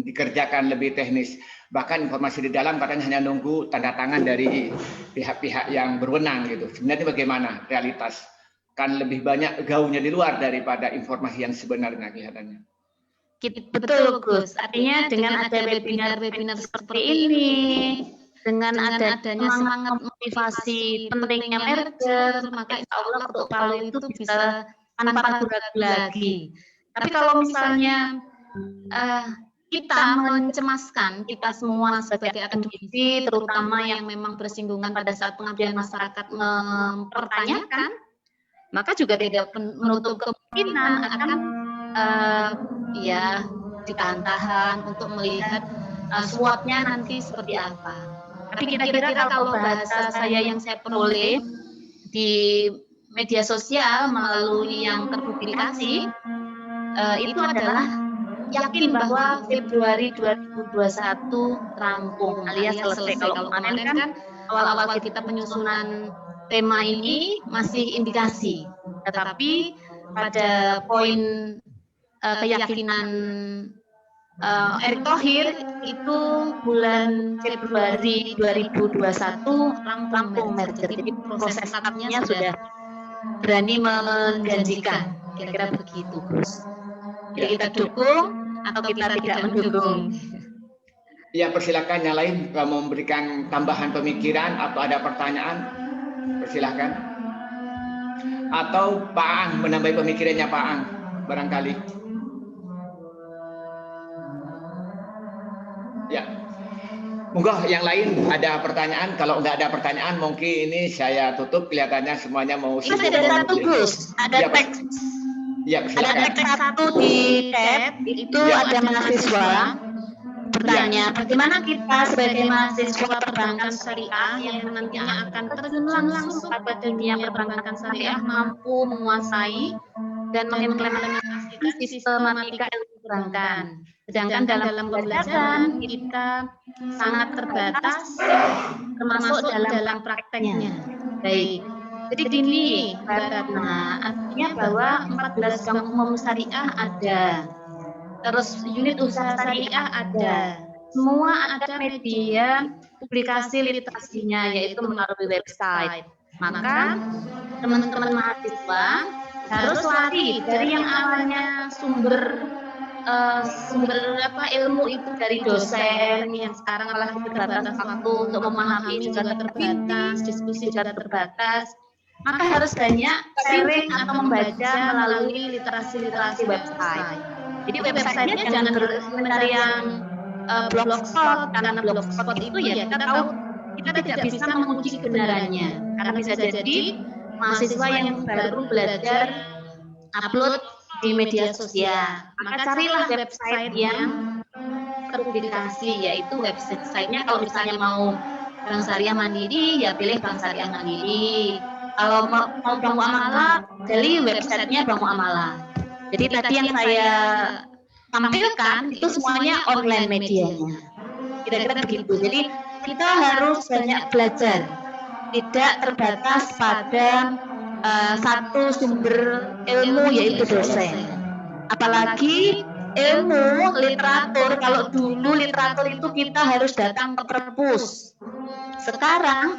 dikerjakan lebih teknis. Bahkan informasi di dalam katanya hanya nunggu tanda tangan dari pihak-pihak yang berwenang gitu. Sebenarnya bagaimana realitas? Kan lebih banyak gaungnya di luar daripada informasi yang sebenarnya kelihatannya. Betul, Gus. Artinya dengan ada webinar-webinar seperti ini, dengan adanya semangat motivasi pentingnya merger, maka insya Allah Ketuk Palu itu bisa tanpa ragu-ragu lagi. Tapi kalau misalnya kita mencemaskan, kita semua sebagai akademisi, terutama yang memang bersinggungan pada saat pengabdian masyarakat mempertanyakan, maka juga tidak menutup kemungkinan akan ditahan-tahan untuk melihat suapnya nanti seperti apa. Tapi kira-kira kalau bahasa saya yang saya peroleh di media sosial melalui yang terpublikasi itu adalah yakin bahwa Februari 2021 rampung alias selesai. Kalau kemarin kan awal-awal kita penyusunan tema ini masih indikasi, tetapi pada poin keyakinan Erick Thohir itu bulan Februari 2021 rampung merger. Jadi proses startupnya sudah berani menjanjikan, kira-kira begitu, Gus. Jadi kita dukung atau kita tidak mendukung? Ya, persilakan yang lain kalau memberikan tambahan pemikiran atau ada pertanyaan, persilakan. Atau Pak Ang menambah pemikirannya Pak Ang, barangkali. Ya, monggo yang lain ada pertanyaan. Kalau nggak ada pertanyaan, mungkin ini saya tutup. Kelihatannya semuanya mau. Mas ada satu Gus, ada Ya, teks. Ya, Ada teks satu di tab itu Ya. ada mahasiswa bertanya bagaimana kita sebagai mahasiswa perbankan syariah yang nantinya akan terjun langsung pada dunia perbankan syariah mampu menguasai dan mengimplementasikan sistematika ilmu perbankan. Sedangkan dalam pembelajaran kita sangat terbatas termasuk dalam prakteknya. Baik. Jadi gini, Mbak Ratna, artinya bahwa 14 bank umum syariah ada, terus unit usaha syariah ada, semua ada media publikasi literasinya, yaitu melalui website. Maka teman-teman mahasiswa harus lari dari yang awalnya sumber ilmu itu dari dosen yang sekarang malah terbatas waktu untuk memahami juga terbatas, diskusi juga terbatas. Maka harus banyak sharing atau membaca melalui literasi website. Jadi websitenya jangan mencari yang blogspot, karena blogspot itu ya kita tahu kita tidak bisa menguji kebenarannya, karena bisa jadi mahasiswa yang baru belajar upload di media sosial. Maka carilah website yang terpublikasi, yaitu website-nya kalau misalnya mau Bank Syariah Mandiri, ya pilih Bank Syariah Mandiri. Kalau mau Bank Muamalah, pilih websitenya Bank Muamalah. Jadi tadi yang saya tampilkan itu semuanya online medianya. Kira-kira begitu. Jadi kita harus banyak belajar, tidak terbatas pada satu sumber ilmu yaitu dosen. Apalagi ilmu literatur, kalau dulu literatur itu kita harus datang ke perpus. Sekarang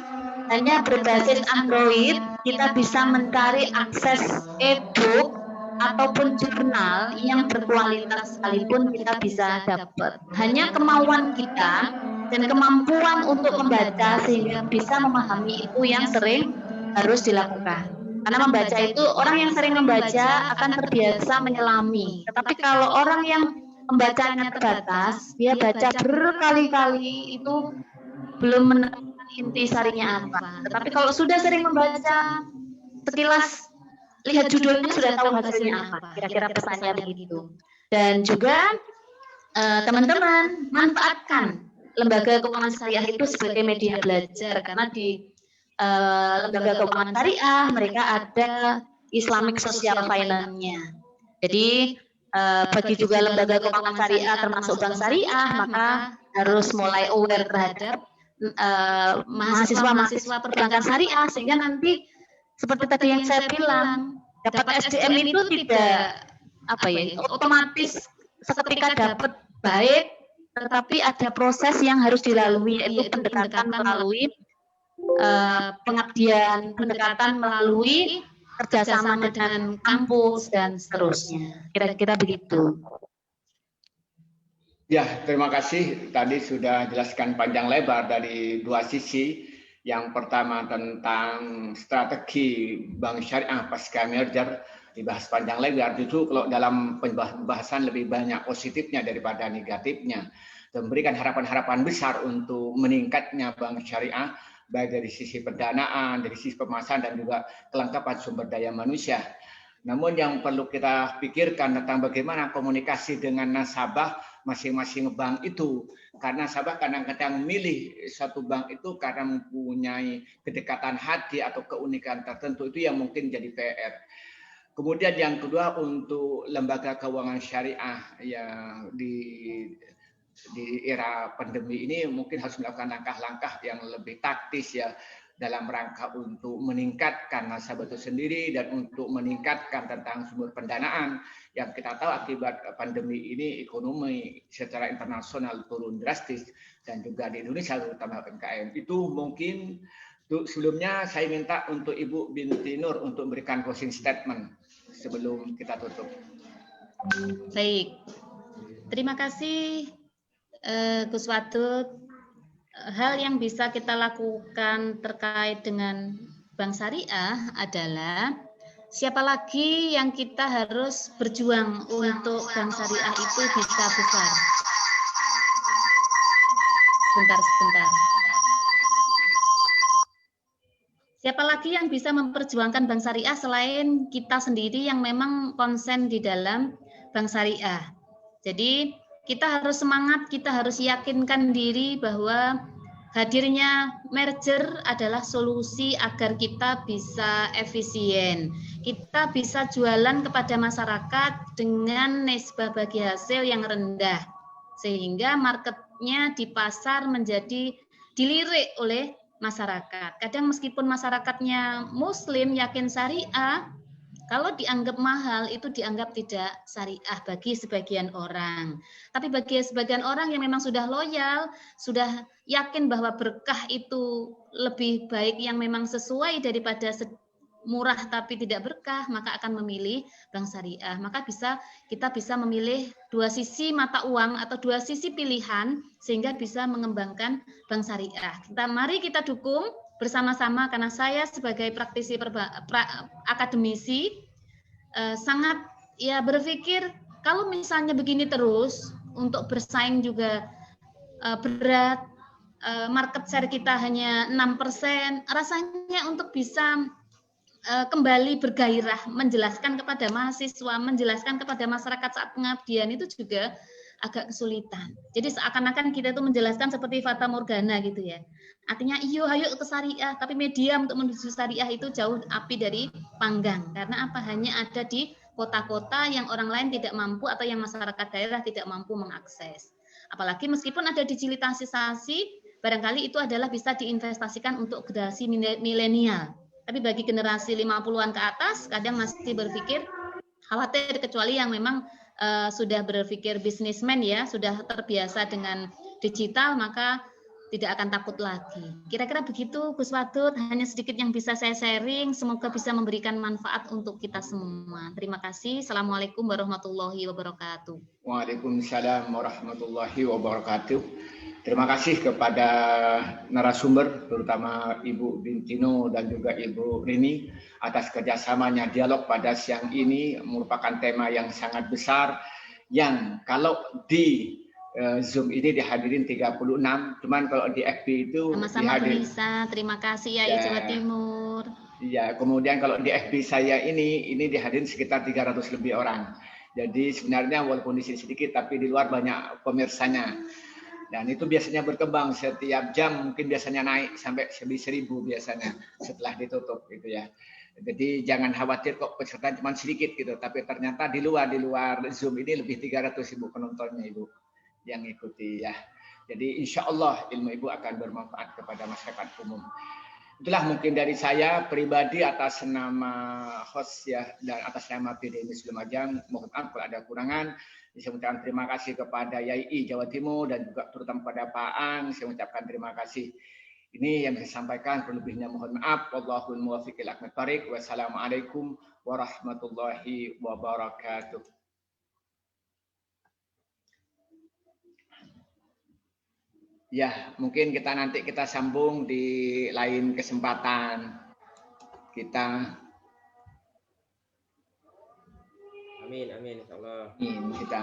hanya berbasis Android, kita bisa mencari akses e-book ataupun jurnal yang berkualitas sekalipun kita bisa dapat. Hanya kemauan kita dan kemampuan untuk membaca sehingga bisa memahami itu yang sering harus dilakukan. Karena membaca itu, orang yang sering membaca akan terbiasa menyelami. Tetapi kalau orang yang membacanya terbatas, dia baca berkali-kali itu belum menemukan inti sarinya apa. Tetapi kalau sudah sering membaca, sekilas lihat judulnya sudah tahu hasilnya apa. Kira-kira pesannya begitu. Dan juga teman-teman manfaatkan lembaga keuangan syariah itu sebagai media belajar, karena di lembaga keuangan syariah mereka ada Islamic Social Finance-nya. Jadi bagi juga lembaga keuangan syariah termasuk bank syariah, maka harus mulai aware terhadap mahasiswa perbankan syariah, sehingga nanti seperti tadi yang saya bilang, dapat SDM itu tidak otomatis seketika dapat baik, tetapi ada proses yang harus dilalui, yaitu pendekatan melalui pengabdian, pendekatan melalui kerjasama dengan kampus dan seterusnya. Kira-kira begitu. Ya, terima kasih. Tadi sudah jelaskan panjang lebar dari dua sisi. Yang pertama tentang strategi Bank Syariah pasca merger dibahas panjang lebar. Justru kalau dalam pembahasan lebih banyak positifnya daripada negatifnya. Dan memberikan harapan-harapan besar untuk meningkatnya Bank Syariah, baik dari sisi pendanaan, dari sisi pemasaran, dan juga kelengkapan sumber daya manusia. Namun yang perlu kita pikirkan tentang bagaimana komunikasi dengan nasabah masing-masing bank itu, karena nasabah kadang-kadang memilih satu bank itu karena mempunyai kedekatan hati atau keunikan tertentu, itu yang mungkin jadi PR. Kemudian yang kedua untuk lembaga keuangan syariah yang di era pandemi ini mungkin harus melakukan langkah-langkah yang lebih taktis ya, dalam rangka untuk meningkatkan nasabah itu sendiri dan untuk meningkatkan tentang sumber pendanaan yang kita tahu akibat pandemi ini ekonomi secara internasional turun drastis dan juga di Indonesia terutama PMKM. Itu mungkin sebelumnya saya minta untuk Ibu Binti Nur untuk memberikan closing statement sebelum kita tutup. Baik. Terima kasih Gus Wadud. Hal yang bisa kita lakukan terkait dengan Bank Syariah adalah siapa lagi yang kita harus berjuang untuk Bank Syariah itu bisa besar. Sebentar. Siapa lagi yang bisa memperjuangkan Bank Syariah selain kita sendiri yang memang konsen di dalam Bank Syariah. Jadi kita harus semangat, kita harus yakinkan diri bahwa hadirnya merger adalah solusi agar kita bisa efisien. Kita bisa jualan kepada masyarakat dengan nisbah bagi hasil yang rendah. Sehingga marketnya di pasar menjadi dilirik oleh masyarakat. Kadang meskipun masyarakatnya muslim, yakin syariah, kalau dianggap mahal itu dianggap tidak syariah bagi sebagian orang. Tapi bagi sebagian orang yang memang sudah loyal, sudah yakin bahwa berkah itu lebih baik yang memang sesuai daripada murah tapi tidak berkah, maka akan memilih bank syariah. Maka kita bisa memilih dua sisi mata uang atau dua sisi pilihan sehingga bisa mengembangkan bank syariah. Mari kita dukung bersama-sama karena saya sebagai praktisi akademisi sangat berpikir kalau misalnya begini terus untuk bersaing juga berat, market share kita hanya 6%, rasanya untuk bisa kembali bergairah menjelaskan kepada mahasiswa, menjelaskan kepada masyarakat saat pengabdian itu juga agak kesulitan. Jadi seakan-akan kita itu menjelaskan seperti fata morgana gitu ya. Artinya iyo ayo ke syariah, tapi media untuk menuju syariah itu jauh api dari panggang. Karena apa? Hanya ada di kota-kota yang orang lain tidak mampu atau yang masyarakat daerah tidak mampu mengakses. Apalagi meskipun ada digitalisasi, barangkali itu adalah bisa diinvestasikan untuk generasi milenial. Tapi bagi generasi 50-an ke atas, kadang masih berpikir khawatir, kecuali yang memang sudah berpikir bisnismen ya, sudah terbiasa dengan digital, maka tidak akan takut lagi. Kira-kira begitu Gus Wadud, hanya sedikit yang bisa saya sharing, semoga bisa memberikan manfaat untuk kita semua. Terima kasih. Assalamualaikum warahmatullahi wabarakatuh. Waalaikumsalam warahmatullahi wabarakatuh. Terima kasih kepada narasumber, terutama Ibu Bintino dan juga Ibu Rini atas kerjasamanya. Dialog pada siang ini merupakan tema yang sangat besar, yang kalau di Zoom ini dihadirin 36, cuman kalau di FB itu sama-sama bisa. Terima kasih ya, Jawa Timur. Iya, kemudian kalau di FB saya ini dihadirin sekitar 300 lebih orang. Jadi sebenarnya walaupun di sini sedikit, tapi di luar banyak pemirsanya. Dan itu biasanya berkembang setiap jam, mungkin biasanya naik sampai 1.000 biasanya setelah ditutup gitu ya. Jadi jangan khawatir kok peserta cuma sedikit gitu, tapi ternyata di luar Zoom ini lebih 300.000 penontonnya Ibu yang ikuti ya. Jadi insya Allah ilmu Ibu akan bermanfaat kepada masyarakat umum. Itulah mungkin dari saya pribadi atas nama host ya dan atas nama PD Muslim Ajang. Mohon maaf kalau ada kurangan. Saya ucapkan terima kasih kepada YAI Jawa Timur dan juga terutama kepada Pak Ang. Saya ucapkan terima kasih. Ini yang saya sampaikan, terlebihnya mohon maaf. Wallahul muwaffiq ila aqwamit thoriq. Wassalamualaikum warahmatullahi wabarakatuh. Ya, mungkin nanti kita sambung di lain kesempatan. Amin, insyaallah. Kita